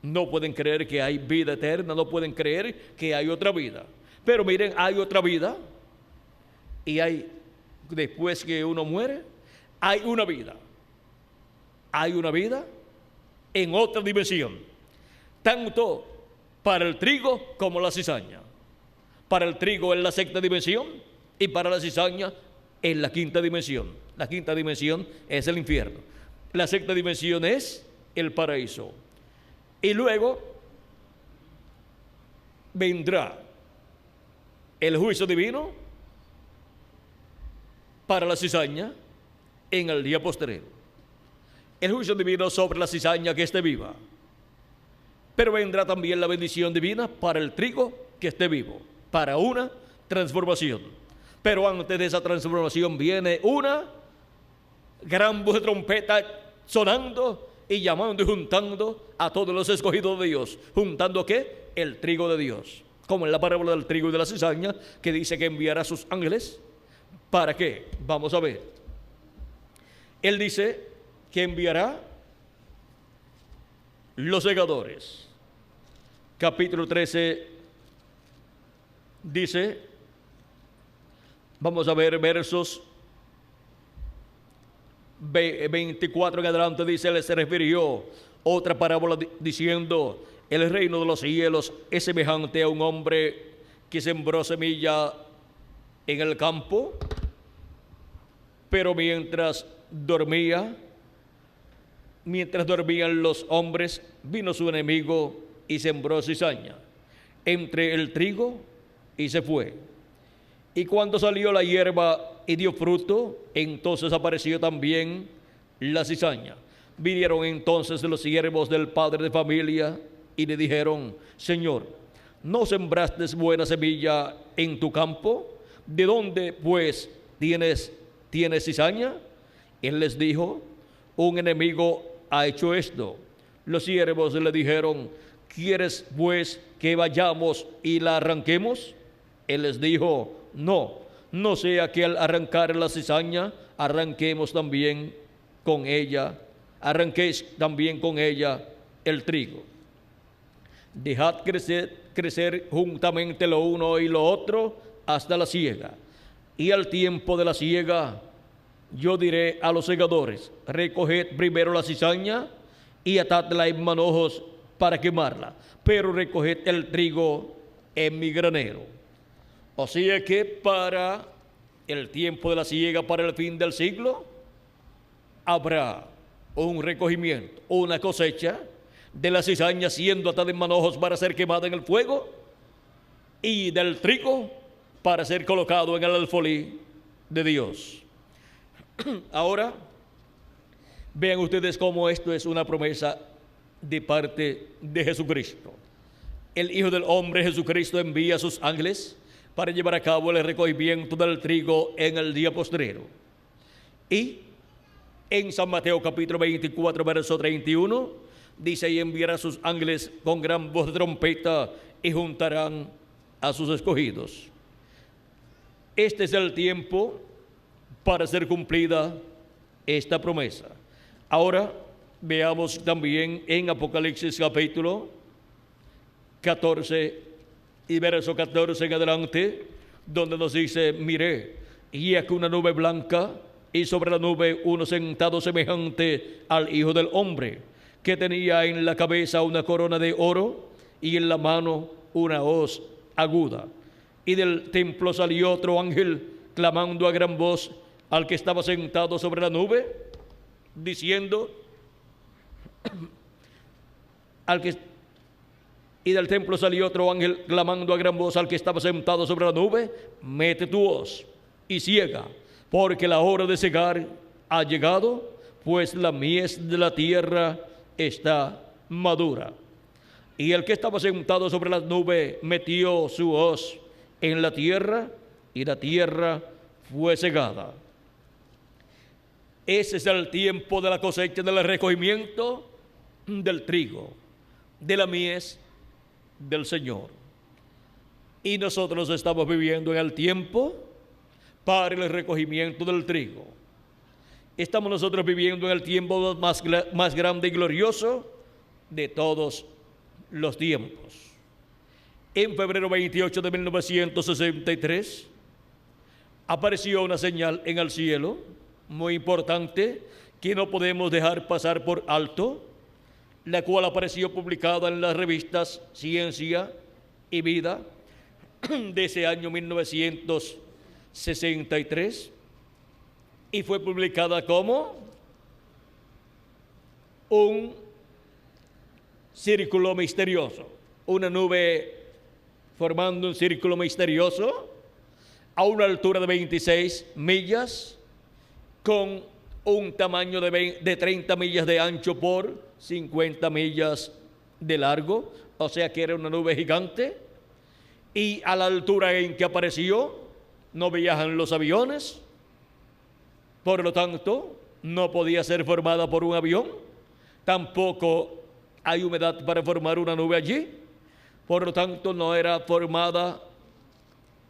No pueden creer que hay vida eterna, no pueden creer que hay otra vida. Pero miren, hay otra vida y hay, después que uno muere, hay una vida. Hay una vida en otra dimensión, tanto para el trigo como la cizaña. Para el trigo en la sexta dimensión y para la cizaña en la quinta dimensión. La quinta dimensión es el infierno. La sexta dimensión es el paraíso. Y luego vendrá el juicio divino para la cizaña en el día postrero. El juicio divino sobre la cizaña que esté viva. Pero vendrá también la bendición divina para el trigo que esté vivo, para una transformación. Pero antes de esa transformación viene una gran voz de trompeta sonando y llamando y juntando a todos los escogidos de Dios. ¿Juntando qué? El trigo de Dios. Como en la parábola del trigo y de la cizaña, que dice que enviará a sus ángeles. ¿Para qué? Vamos a ver. Él dice que enviará los segadores. Capítulo 13 dice, vamos a ver versos 24 en adelante, dice, él se refirió otra parábola diciendo, el reino de los cielos es semejante a un hombre que sembró semilla en el campo, pero mientras dormían los hombres, vino su enemigo y sembró cizaña entre el trigo y se fue. Y cuando salió la hierba y dio fruto, entonces apareció también la cizaña. Vinieron entonces los siervos del padre de familia y le dijeron, Señor, ¿no sembraste buena semilla en tu campo? ¿De dónde pues tienes cizaña? Él les dijo, un enemigo ha hecho esto. Los siervos le dijeron, ¿quieres pues que vayamos y la arranquemos? Él les dijo, no sea que al arrancar la cizaña arranquéis también con ella el trigo. Dejad crecer juntamente lo uno y lo otro hasta la siega. Y al tiempo de la siega, yo diré a los segadores, recoged primero la cizaña y atadla en manojos para quemarla, pero recoged el trigo en mi granero. O sea que para el tiempo de la siega, para el fin del siglo, habrá un recogimiento, una cosecha de la cizaña siendo atada en manojos para ser quemada en el fuego y del trigo para ser colocado en el alfolí de Dios. Ahora, vean ustedes cómo esto es una promesa de parte de Jesucristo. El Hijo del Hombre, Jesucristo, envía a sus ángeles para llevar a cabo el recogimiento del trigo en el día postrero. Y en San Mateo capítulo 24, verso 31, dice, y enviará a sus ángeles con gran voz de trompeta y juntarán a sus escogidos. Este es el tiempo para ser cumplida esta promesa. Ahora veamos también en Apocalipsis capítulo 14 y verso 14 en adelante, donde nos dice, miré, y aquí una nube blanca, y sobre la nube uno sentado semejante al Hijo del Hombre, que tenía en la cabeza una corona de oro y en la mano una hoz aguda. Y del templo salió otro ángel clamando a gran voz al que estaba sentado sobre la nube, diciendo, y del templo salió otro ángel clamando a gran voz al que estaba sentado sobre la nube, mete tu hoz y ciega, porque la hora de cegar ha llegado, pues la mies de la tierra está madura. Y el que estaba sentado sobre la nube metió su hoz en la tierra, y la tierra fue cegada. Ese es el tiempo de la cosecha, del recogimiento del trigo, de la mies del Señor. Y nosotros estamos viviendo en el tiempo para el recogimiento del trigo. Estamos nosotros viviendo en el tiempo más grande y glorioso de todos los tiempos. en febrero 28 de 1963, apareció una señal en el cielo muy importante que no podemos dejar pasar por alto, la cual apareció publicada en las revistas Ciencia y Vida de ese año 1963, y fue publicada como un círculo misterioso, una nube formando un círculo misterioso a una altura de 26 millas, con un tamaño de 30 millas de ancho por 50 millas de largo, o sea que era una nube gigante, y a la altura en que apareció no viajan los aviones, por lo tanto no podía ser formada por un avión, tampoco hay humedad para formar una nube allí, por lo tanto no era formada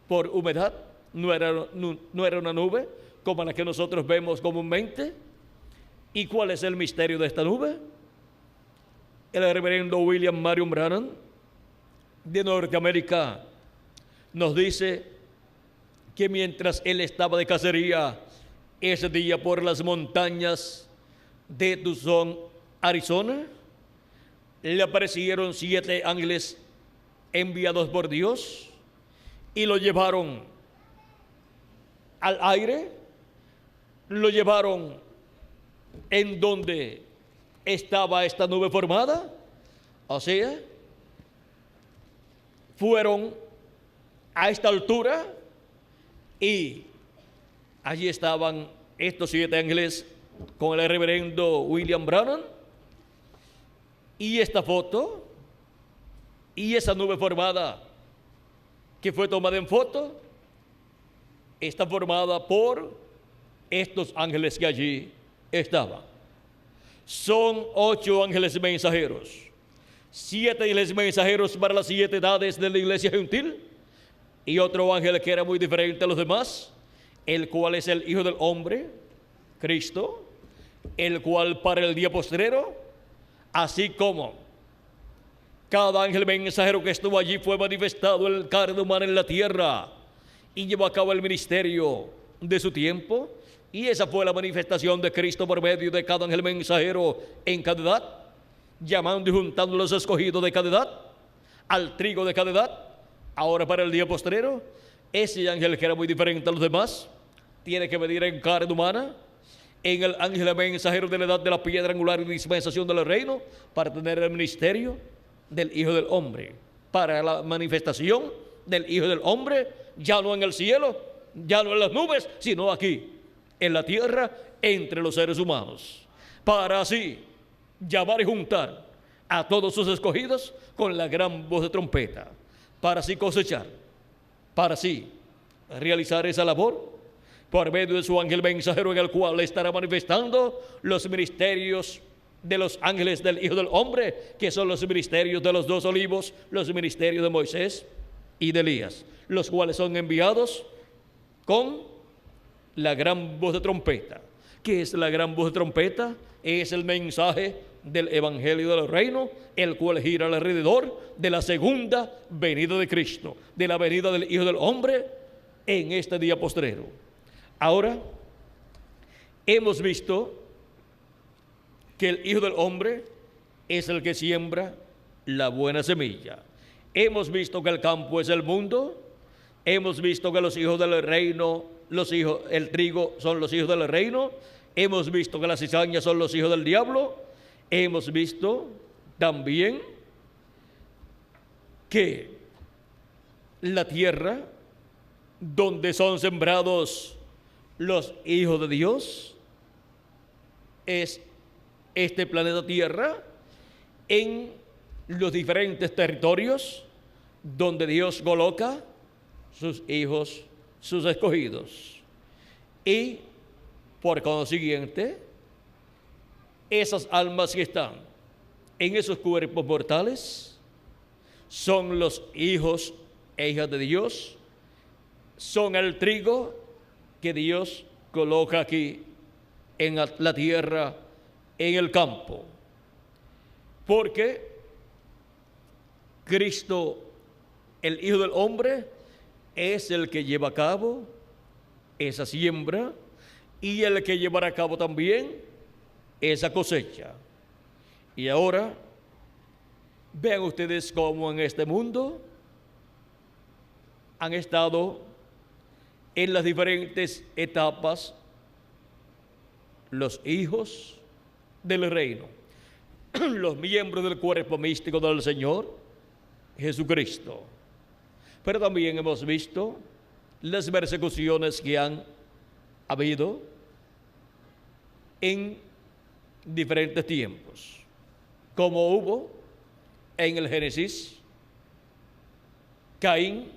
por humedad, no era una nube como la que nosotros vemos comúnmente. ¿Y cuál es el misterio de esta nube? El reverendo William Marion Branham de Norteamérica nos dice que mientras él estaba de cacería ese día por las montañas de Tucson, Arizona, le aparecieron 7 ángeles enviados por Dios y lo llevaron al aire, lo llevaron en donde estaba esta nube formada, o sea, fueron a esta altura y allí estaban estos 7 ángeles con el reverendo William Branham, y esta foto y esa nube formada que fue tomada en foto está formada por estos ángeles que allí estaban. Son 8 ángeles mensajeros, 7 ángeles mensajeros para las 7 edades de la iglesia gentil, y otro ángel que era muy diferente a los demás, el cual es el Hijo del Hombre, Cristo, el cual para el día postrero, así como cada ángel mensajero que estuvo allí fue manifestado en carne humana en la tierra y llevó a cabo el ministerio de su tiempo, y esa fue la manifestación de Cristo por medio de cada ángel mensajero en cada edad, llamando y juntando los escogidos de cada edad al trigo de cada edad. Ahora para el día postrero, ese ángel que era muy diferente a los demás tiene que venir en carne humana, en el ángel mensajero de la edad de la piedra angular y dispensación del reino, para tener el ministerio del Hijo del Hombre, para la manifestación del Hijo del Hombre, ya no en el cielo, ya no en las nubes, sino aquí, en la tierra, entre los seres humanos, para así llamar y juntar a todos sus escogidos con la gran voz de trompeta, para así cosechar, para así realizar esa labor por medio de su ángel mensajero, en el cual estará manifestando los ministerios de los ángeles del Hijo del Hombre, que son los ministerios de los 2 olivos, los ministerios de Moisés y de Elías, los cuales son enviados con la gran voz de trompeta. ¿Qué es la gran voz de trompeta? Es el mensaje del Evangelio del Reino, el cual gira alrededor de la segunda venida de Cristo, de la venida del Hijo del Hombre en este día postrero. Ahora, hemos visto que el Hijo del Hombre es el que siembra la buena semilla. Hemos visto que el campo es el mundo. Hemos visto que los hijos del reino, el trigo son los hijos del reino. Hemos visto que las cizañas son los hijos del diablo. Hemos visto también que la tierra donde son sembrados los hijos de Dios es este planeta Tierra, en los diferentes territorios donde Dios coloca sus hijos, sus escogidos. Y por consiguiente, esas almas que están en esos cuerpos mortales son los hijos e hijas de Dios, son el trigo que Dios coloca aquí en la tierra, en el campo, porque Cristo el Hijo del Hombre es el que lleva a cabo esa siembra y el que llevará a cabo también esa cosecha. Y ahora, vean ustedes cómo en este mundo han estado en las diferentes etapas los hijos del reino, los miembros del cuerpo místico del Señor Jesucristo. Pero también hemos visto las persecuciones que han habido en diferentes tiempos, como hubo en el Génesis, Caín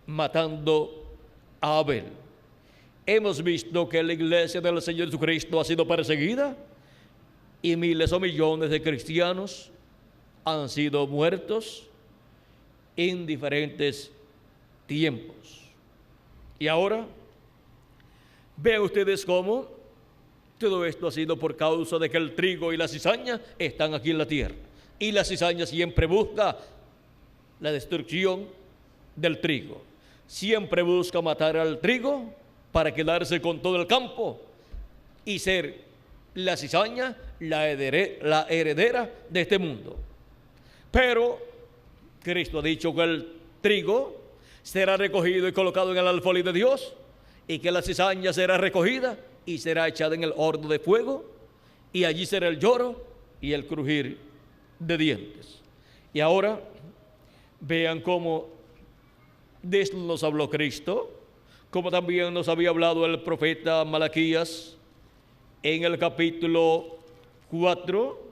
matando a Abel. Hemos visto que la iglesia del Señor Jesucristo ha sido perseguida y miles o millones de cristianos han sido muertos en diferentes tiempos. Y ahora, vean ustedes cómo todo esto ha sido por causa de que el trigo y la cizaña están aquí en la tierra. Y la cizaña siempre busca la destrucción del trigo. Siempre busca matar al trigo para quedarse con todo el campo y ser la cizaña la heredera de este mundo. Pero Cristo ha dicho que el trigo será recogido y colocado en el alfolí de Dios, y que la cizaña será recogida y será echada en el horno de fuego, y allí será el lloro y el crujir de dientes. Y ahora vean cómo de esto nos habló Cristo, como también nos había hablado el profeta Malaquías en el capítulo 4,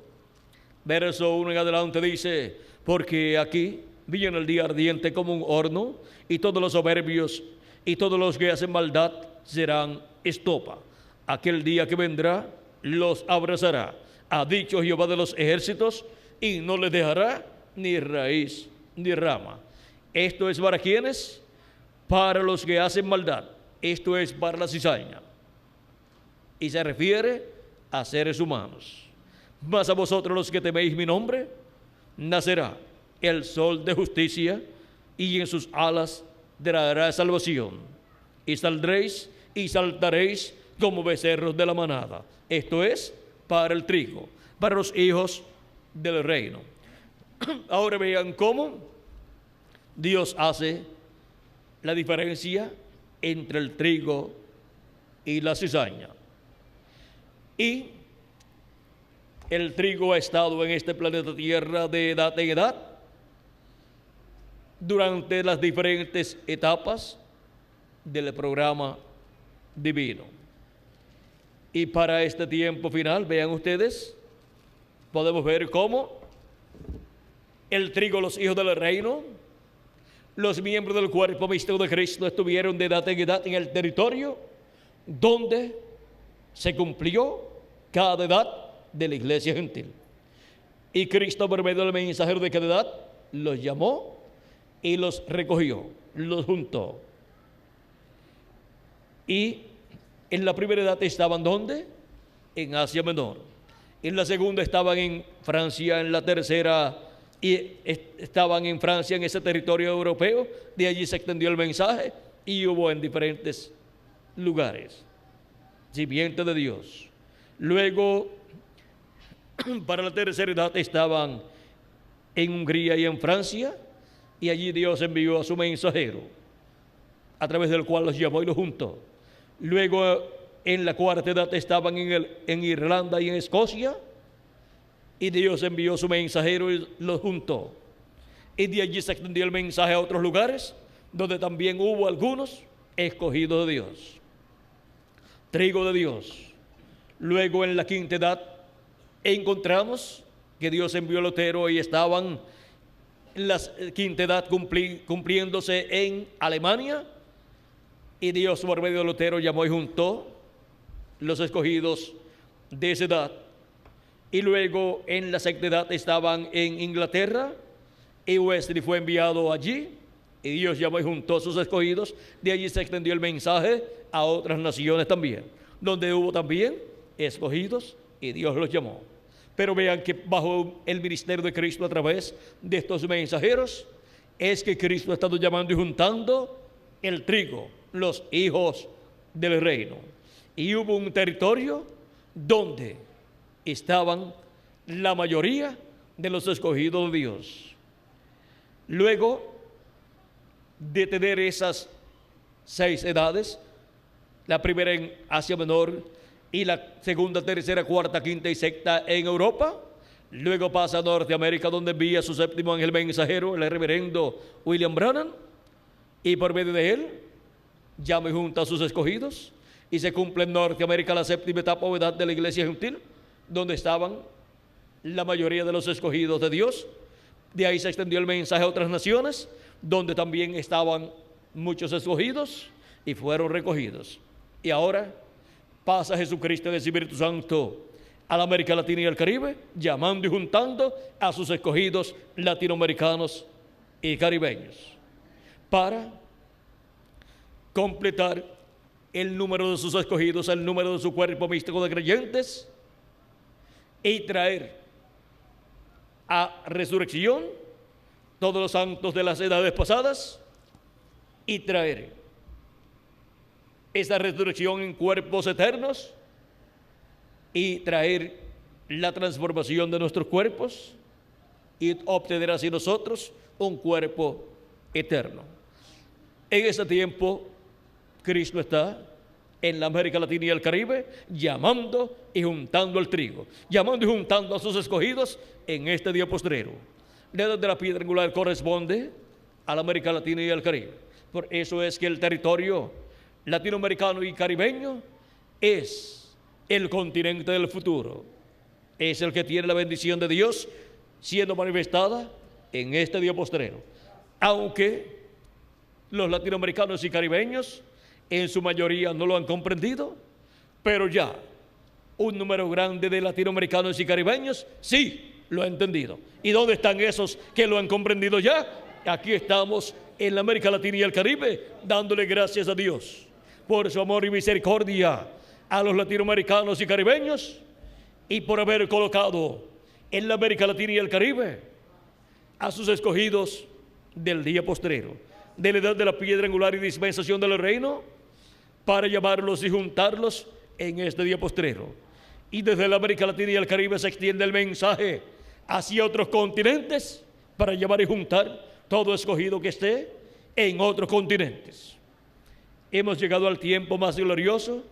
verso 1 en adelante. Dice: porque aquí viene el día ardiente como un horno, y todos los soberbios y todos los que hacen maldad serán estopa. Aquel día que vendrá los abrazará, ha dicho Jehová de los ejércitos, y no les dejará ni raíz ni rama. Esto es para quienes, para los que hacen maldad. Esto es para la cizaña, y se refiere a seres humanos. Mas a vosotros los que teméis mi nombre, nacerá el sol de justicia, y en sus alas traerá salvación, y saldréis y saltaréis como becerros de la manada. Esto es para el trigo, para los hijos del reino. Ahora vean cómo Dios hace la diferencia entre el trigo y la cizaña. Y el trigo ha estado en este planeta Tierra de edad en edad durante las diferentes etapas del programa divino. Y para este tiempo final, vean ustedes, podemos ver cómo el trigo, los hijos del reino, los miembros del cuerpo místico de Cristo, estuvieron de edad en el territorio donde se cumplió cada edad de la iglesia gentil. Y Cristo, por medio del mensajero de cada edad, los llamó y los recogió, los juntó. Y en la primera edad estaban ¿dónde? En Asia Menor. En la segunda estaban en Francia, en la tercera y estaban en Francia, en ese territorio europeo. De allí se extendió el mensaje y hubo en diferentes lugares. Sirvientes de Dios. Luego, para la tercera edad estaban en Hungría y en Francia, y allí Dios envió a su mensajero, a través del cual los llamó y los juntó. Luego, en la cuarta edad estaban en Irlanda y en Escocia, y Dios envió a su mensajero y los juntó. Y de allí se extendió el mensaje a otros lugares, donde también hubo algunos escogidos de Dios, trigo de Dios. Luego, en la quinta edad, encontramos que Dios envió a Lutero, y estaban en la quinta edad cumpliéndose en Alemania, y Dios por medio de Lutero llamó y juntó los escogidos de esa edad. Y luego en la sexta edad estaban en Inglaterra, y Wesley fue enviado allí, y Dios llamó y juntó a sus escogidos. De allí se extendió el mensaje a otras naciones también, donde hubo también escogidos, y Dios los llamó. Pero vean que bajo el ministerio de Cristo, a través de estos mensajeros es que Cristo ha estado llamando y juntando el trigo, los hijos del reino. Y hubo un territorio donde estaban la mayoría de los escogidos de Dios. Luego de tener esas 6 edades, la primera en Asia Menor y la segunda, tercera, cuarta, quinta y sexta en Europa, luego pasa a Norteamérica, donde envía su séptimo ángel mensajero, el reverendo William Branham, y por medio de él llama y junta a sus escogidos, y se cumple en Norteamérica la séptima etapa o edad de la iglesia gentil, donde estaban la mayoría de los escogidos de Dios. De ahí se extendió el mensaje a otras naciones, donde también estaban muchos escogidos y fueron recogidos. Y ahora pasa Jesucristo en el Espíritu Santo a la América Latina y al Caribe, llamando y juntando a sus escogidos latinoamericanos y caribeños, para completar el número de sus escogidos, el número de su cuerpo místico de creyentes, y traer a resurrección todos los santos de las edades pasadas, y traer esa resurrección en cuerpos eternos, y traer la transformación de nuestros cuerpos, y obtener así nosotros un cuerpo eterno. En ese tiempo, Cristo está en la América Latina y el Caribe, llamando y juntando el trigo, llamando y juntando a sus escogidos en este día postrero. La edad de la piedra angular corresponde a la América Latina y al Caribe. Por eso es que el territorio latinoamericano y caribeño es el continente del futuro. Es el que tiene la bendición de Dios siendo manifestada en este día postrero. Aunque los latinoamericanos y caribeños en su mayoría no lo han comprendido, pero ya un número grande de latinoamericanos y caribeños sí lo ha entendido. ¿Y dónde están esos que lo han comprendido ya? Aquí estamos en la América Latina y el Caribe, dándole gracias a Dios por su amor y misericordia a los latinoamericanos y caribeños, y por haber colocado en la América Latina y el Caribe a sus escogidos del día postrero, de la edad de la piedra angular y dispensación del reino, para llamarlos y juntarlos en este día postrero. Y desde la América Latina y el Caribe se extiende el mensaje hacia otros continentes, para llamar y juntar todo escogido que esté en otros continentes. Hemos llegado al tiempo más glorioso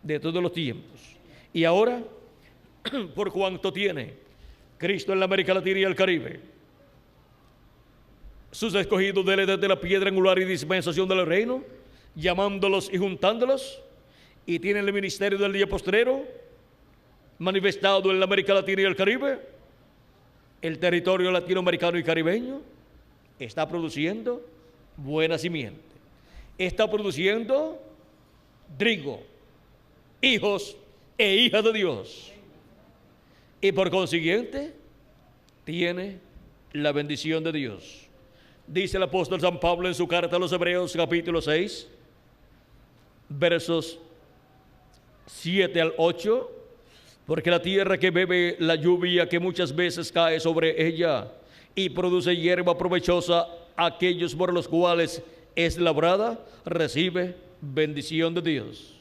de todos los tiempos. Y ahora, por cuanto tiene Cristo en la América Latina y el Caribe sus escogidos de la edad de la piedra angular y dispensación del reino, llamándolos y juntándolos, y tiene el ministerio del día postrero manifestado en la América Latina y el Caribe, el territorio latinoamericano y caribeño está produciendo buena simiente, está produciendo trigo, hijos e hijas de Dios, y por consiguiente tiene la bendición de Dios. Dice el apóstol San Pablo en su carta a los Hebreos, capítulo 6, versos 7 al 8, porque la tierra que bebe la lluvia que muchas veces cae sobre ella y produce hierba provechosa a aquellos por los cuales es labrada, recibe bendición de Dios.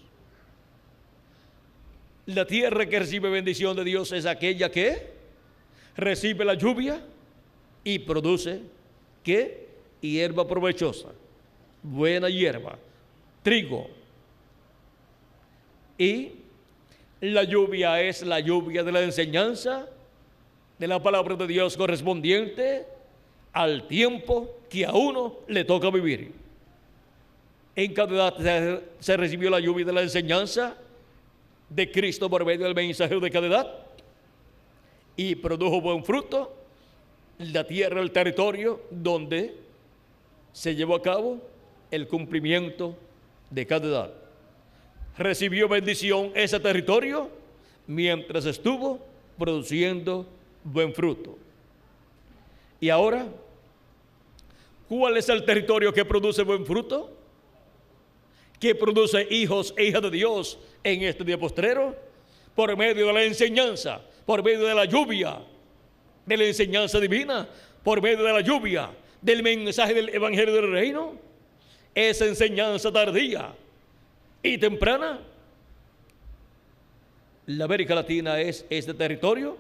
La tierra que recibe bendición de Dios es aquella que recibe la lluvia y produce, ¿qué? Hierba provechosa, buena hierba, trigo. Y la lluvia es la lluvia de la enseñanza de la palabra de Dios correspondiente al tiempo que a uno le toca vivir. En cada edad se recibió la lluvia de la enseñanza de Cristo por medio del mensajero de cada edad, y produjo buen fruto la tierra, el territorio donde se llevó a cabo el cumplimiento de cada edad. Recibió bendición ese territorio mientras estuvo produciendo buen fruto. Y ahora, ¿cuál es el territorio que produce buen fruto? Que produce hijos e hijas de Dios en este día postrero, por medio de la enseñanza, por medio de la lluvia, de la enseñanza divina, por medio de la lluvia, del mensaje del Evangelio del Reino, esa enseñanza tardía y temprana. La América Latina es este territorio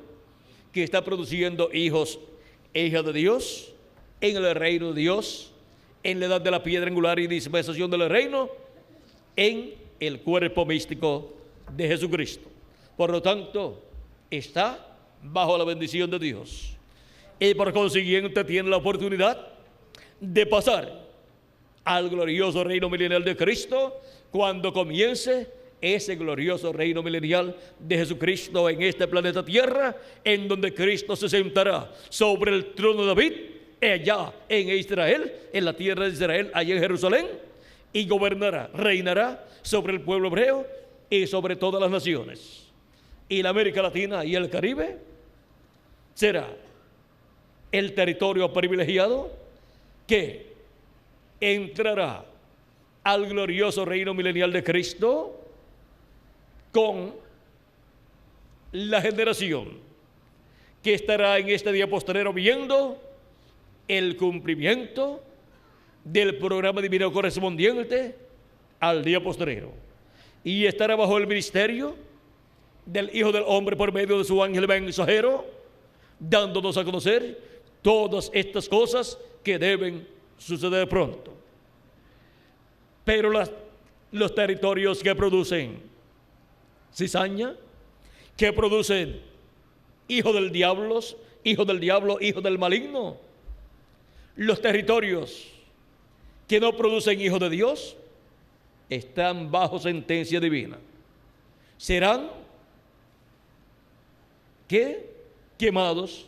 que está produciendo hijos e hijas de Dios en el reino de Dios, en la edad de la piedra angular y dispensación del reino, en el cuerpo místico de Jesucristo. Por lo tanto, está bajo la bendición de Dios y por consiguiente tiene la oportunidad de pasar al glorioso reino milenial de Cristo cuando comience ese glorioso reino milenial de Jesucristo en este planeta Tierra, en donde Cristo se sentará sobre el trono de David, allá en Israel, en la tierra de Israel, allá en Jerusalén, y gobernará, reinará sobre el pueblo hebreo y sobre todas las naciones. Y la América Latina y el Caribe será el territorio privilegiado que entrará al glorioso reino milenial de Cristo con la generación que estará en este día postrero viendo el cumplimiento del programa divino correspondiente al día postrero, y estará bajo el ministerio del Hijo del Hombre por medio de su ángel mensajero, dándonos a conocer todas estas cosas que deben suceder pronto. Pero los territorios que producen cizaña, que producen hijo del diablo, hijo del maligno, los territorios que no producen hijo de Dios, están bajo sentencia divina. Serán quemados,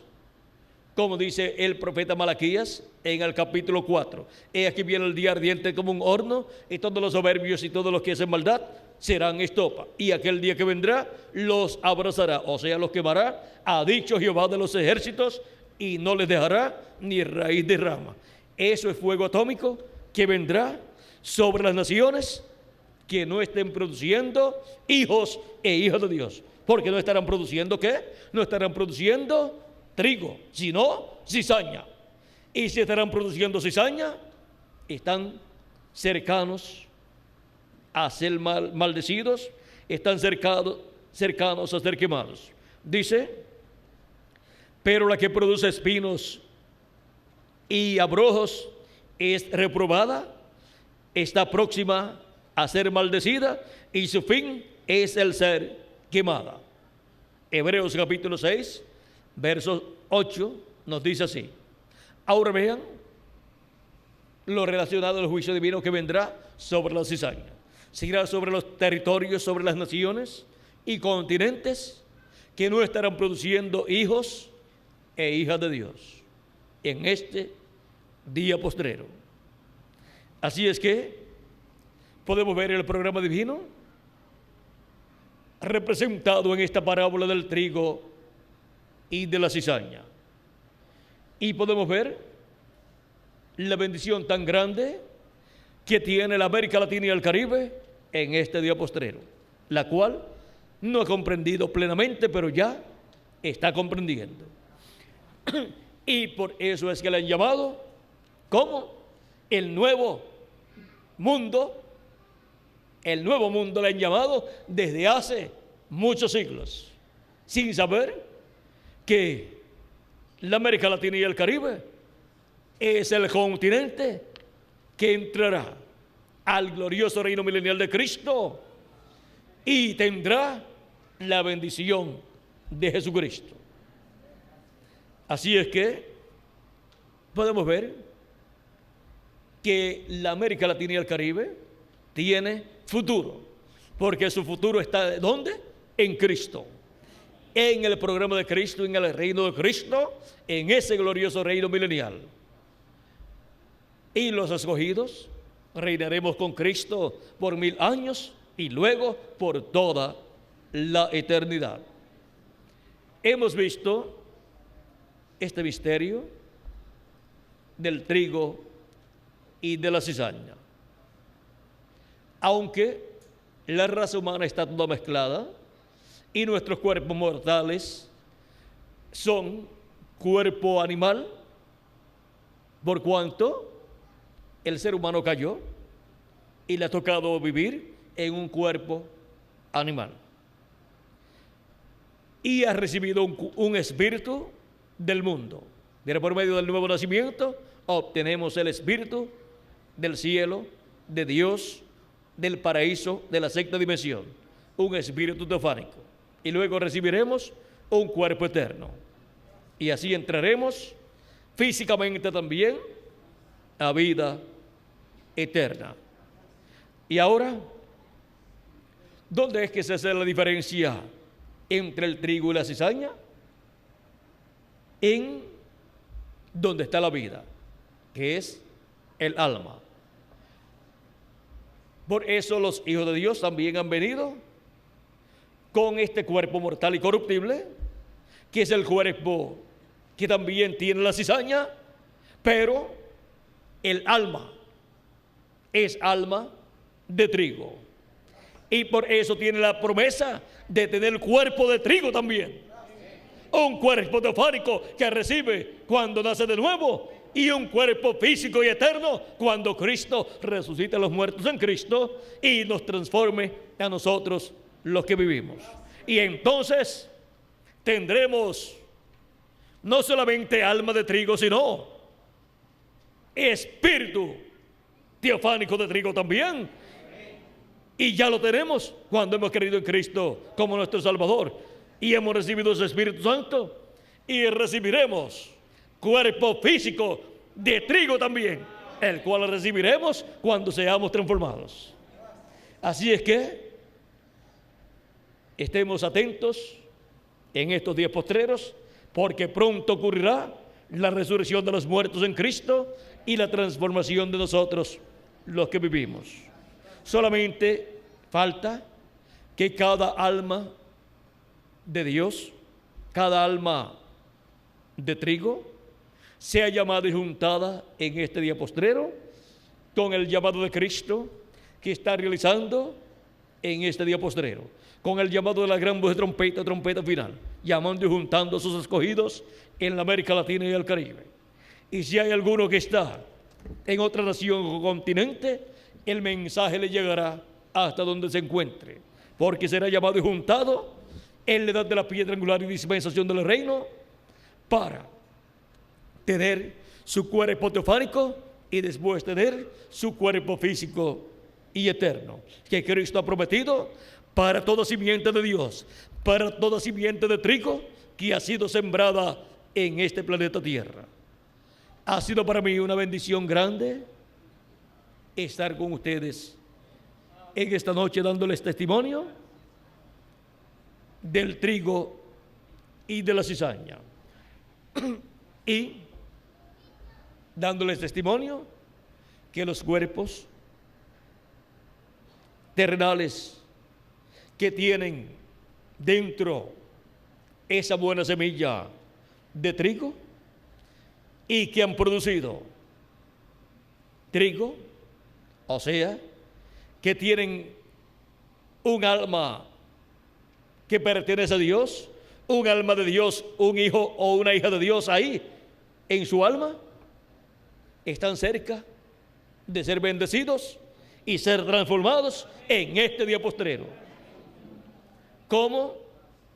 como dice el profeta Malaquías en el capítulo 4. He aquí viene el día ardiente como un horno, y todos los soberbios y todos los que hacen maldad serán estopa, y aquel día que vendrá los abrazará, o sea, los quemará, ha dicho Jehová de los ejércitos, y no les dejará ni raíz de rama. Eso es fuego atómico que vendrá sobre las naciones que no estén produciendo hijos e hijas de Dios. Porque no estarán produciendo ¿qué? No estarán produciendo trigo, sino cizaña. Y si estarán produciendo cizaña, están cercanos a ser maldecidos, están cercanos a ser quemados. Dice, pero la que produce espinos y abrojos es reprobada, está próxima a ser maldecida, y su fin es el ser quemada. Hebreos capítulo 6, verso 8 nos dice así. Ahora vean lo relacionado al juicio divino que vendrá sobre la cizaña. Será sobre los territorios, sobre las naciones y continentes que no estarán produciendo hijos e hijas de Dios en este día postrero. Así es que podemos ver el programa divino representado en esta parábola del trigo y de la cizaña. Y podemos ver la bendición tan grande que tiene la América Latina y el Caribe en este día postrero, la cual no ha comprendido plenamente, pero ya está comprendiendo. Y por eso es que le han llamado como el nuevo mundo. El nuevo mundo le han llamado desde hace muchos siglos, sin saber que la América Latina y el Caribe es el continente que entrará al glorioso reino milenial de Cristo y tendrá la bendición de Jesucristo. Así es que podemos ver que la América Latina y el Caribe tiene futuro, porque su futuro está ¿dónde? En Cristo, en el programa de Cristo, en el reino de Cristo, en ese glorioso reino milenial. Y los escogidos reinaremos con Cristo por 1000 años y luego por toda la eternidad. Hemos visto este misterio del trigo y de la cizaña. Aunque la raza humana está toda mezclada y nuestros cuerpos mortales son cuerpo animal por cuanto el ser humano cayó y le ha tocado vivir en un cuerpo animal. Y ha recibido un espíritu del mundo. Pero por medio del nuevo nacimiento obtenemos el espíritu del cielo, de Dios, del paraíso, de la sexta dimensión, un espíritu teofánico. Y luego recibiremos un cuerpo eterno. Y así entraremos físicamente también a vida eterna. Y ahora, ¿dónde es que se hace la diferencia entre el trigo y la cizaña? En donde está la vida, que es el alma. Por eso los hijos de Dios también han venido con este cuerpo mortal y corruptible, que es el cuerpo que también tiene la cizaña, pero el alma es alma de trigo. Y por eso tiene la promesa de tener el cuerpo de trigo también. Un cuerpo teofánico que recibe cuando nace de nuevo, y un cuerpo físico y eterno cuando Cristo resucite a los muertos en Cristo y nos transforme a nosotros los que vivimos. Y entonces tendremos no solamente alma de trigo, sino espíritu teofánico de trigo también. Y ya lo tenemos cuando hemos creído en Cristo como nuestro Salvador y hemos recibido su Espíritu Santo, y recibiremos cuerpo físico de trigo también, el cual recibiremos cuando seamos transformados. Así es que estemos atentos en estos días postreros, porque pronto ocurrirá la resurrección de los muertos en Cristo y la transformación de nosotros los que vivimos. Solamente falta que cada alma de Dios, cada alma de trigo, sea llamada y juntada en este día postrero con el llamado de Cristo que está realizando en este día postrero, con el llamado de la gran voz de trompeta, trompeta final, llamando y juntando a sus escogidos en la América Latina y el Caribe. Y si hay alguno que está en otra nación o continente, el mensaje le llegará hasta donde se encuentre, porque será llamado y juntado en la edad de la piedra angular y dispensación del reino, para tener su cuerpo teofánico y después tener su cuerpo físico y eterno, que Cristo ha prometido para toda simiente de Dios, para toda simiente de trigo que ha sido sembrada en este planeta Tierra. Ha sido para mí una bendición grande estar con ustedes en esta noche dándoles testimonio del trigo y de la cizaña, y dándoles testimonio que los cuerpos terrenales que tienen dentro esa buena semilla de trigo y que han producido trigo, o sea, que tienen un alma que pertenece a Dios, un alma de Dios, un hijo o una hija de Dios ahí en su alma, están cerca de ser bendecidos y ser transformados en este día postrero como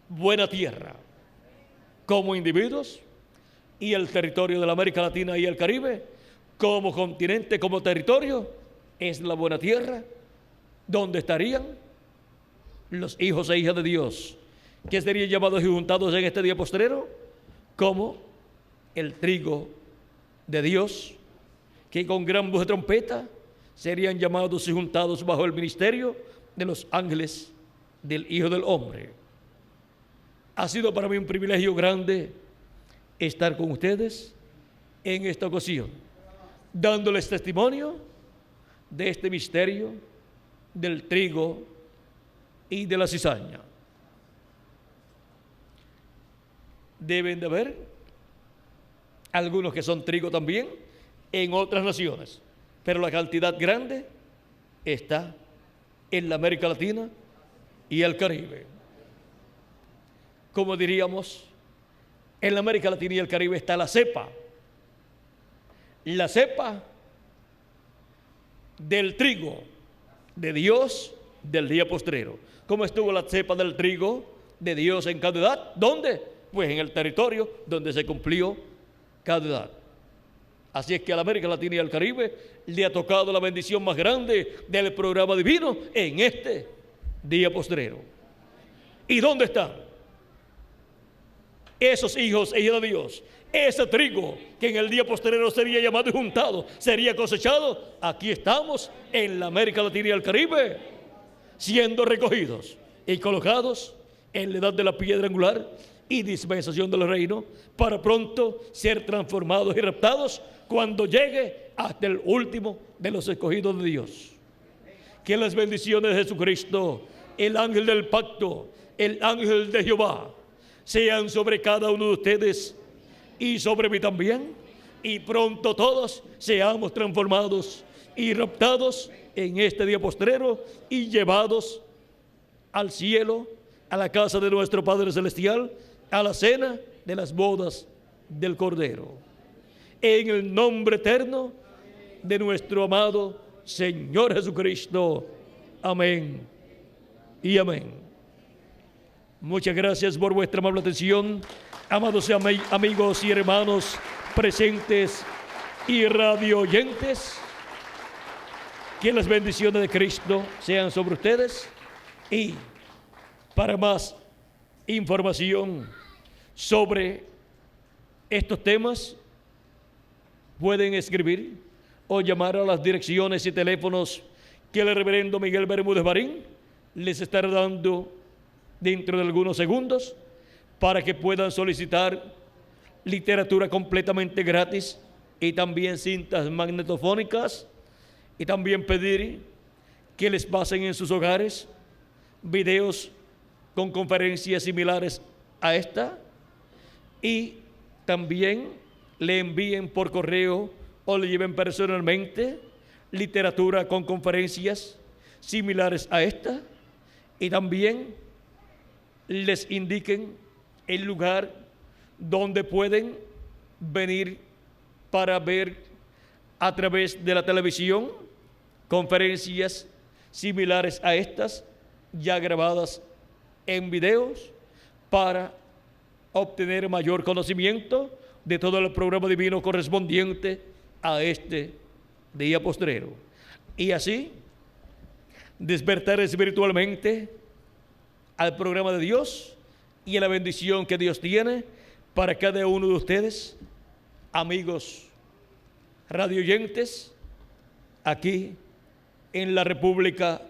buena tierra, como individuos, y el territorio de la América Latina y el Caribe como continente, como territorio, es la buena tierra donde estarían los hijos e hijas de Dios, que serían llamados y juntados en este día postrero como el trigo de Dios, que con gran voz de trompeta serían llamados y juntados bajo el ministerio de los ángeles del Hijo del Hombre. Ha sido para mí un privilegio grande estar con ustedes en esta ocasión, dándoles testimonio de este misterio del trigo y de la cizaña. Deben de haber algunos que son trigo también en otras naciones, pero la cantidad grande está en la América Latina y el Caribe. Como diríamos, en la América Latina y el Caribe está la cepa, la cepa del trigo de Dios del día postrero. ¿Cómo estuvo la cepa del trigo de Dios en cada edad? ¿Dónde? Pues en el territorio donde se cumplió cada edad. Así es que a la América Latina y al Caribe le ha tocado la bendición más grande del programa divino en este día postrero. ¿Y dónde están esos hijos e hijas de Dios? Ese trigo que en el día postrero sería llamado y juntado, sería cosechado. Aquí estamos en la América Latina y el Caribe, siendo recogidos y colocados en la edad de la piedra angular y dispensación del reino, para pronto ser transformados y raptados cuando llegue hasta el último de los escogidos de Dios. Que las bendiciones de Jesucristo, el ángel del pacto, el ángel de Jehová, sean sobre cada uno de ustedes y sobre mí también, y pronto todos seamos transformados y raptados en este día postrero y llevados al cielo, a la casa de nuestro Padre Celestial, a la cena de las bodas del Cordero. En el nombre eterno de nuestro amado Señor Jesucristo. Amén y amén. Muchas gracias por vuestra amable atención, amados amigos y hermanos presentes y radio oyentes. Que las bendiciones de Cristo sean sobre ustedes, y para más información sobre estos temas pueden escribir o llamar a las direcciones y teléfonos que el reverendo Miguel Bermúdez Marín les estará dando dentro de algunos segundos, para que puedan solicitar literatura completamente gratis y también cintas magnetofónicas, y también pedir que les pasen en sus hogares videos con conferencias similares a esta, y también le envíen por correo o le lleven personalmente literatura con conferencias similares a esta, y también les indiquen el lugar donde pueden venir para ver a través de la televisión conferencias similares a estas, ya grabadas en videos, para obtener mayor conocimiento de todo el programa divino correspondiente a este día postrero, y así despertar espiritualmente al programa de Dios y a la bendición que Dios tiene para cada uno de ustedes, amigos radioyentes, aquí en la República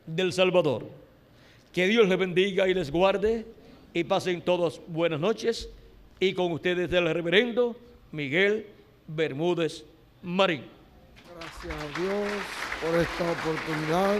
del Salvador. Que Dios les bendiga y les guarde, y pasen todos buenas noches, y con ustedes el reverendo Miguel Bermúdez Marín. Gracias a Dios por esta oportunidad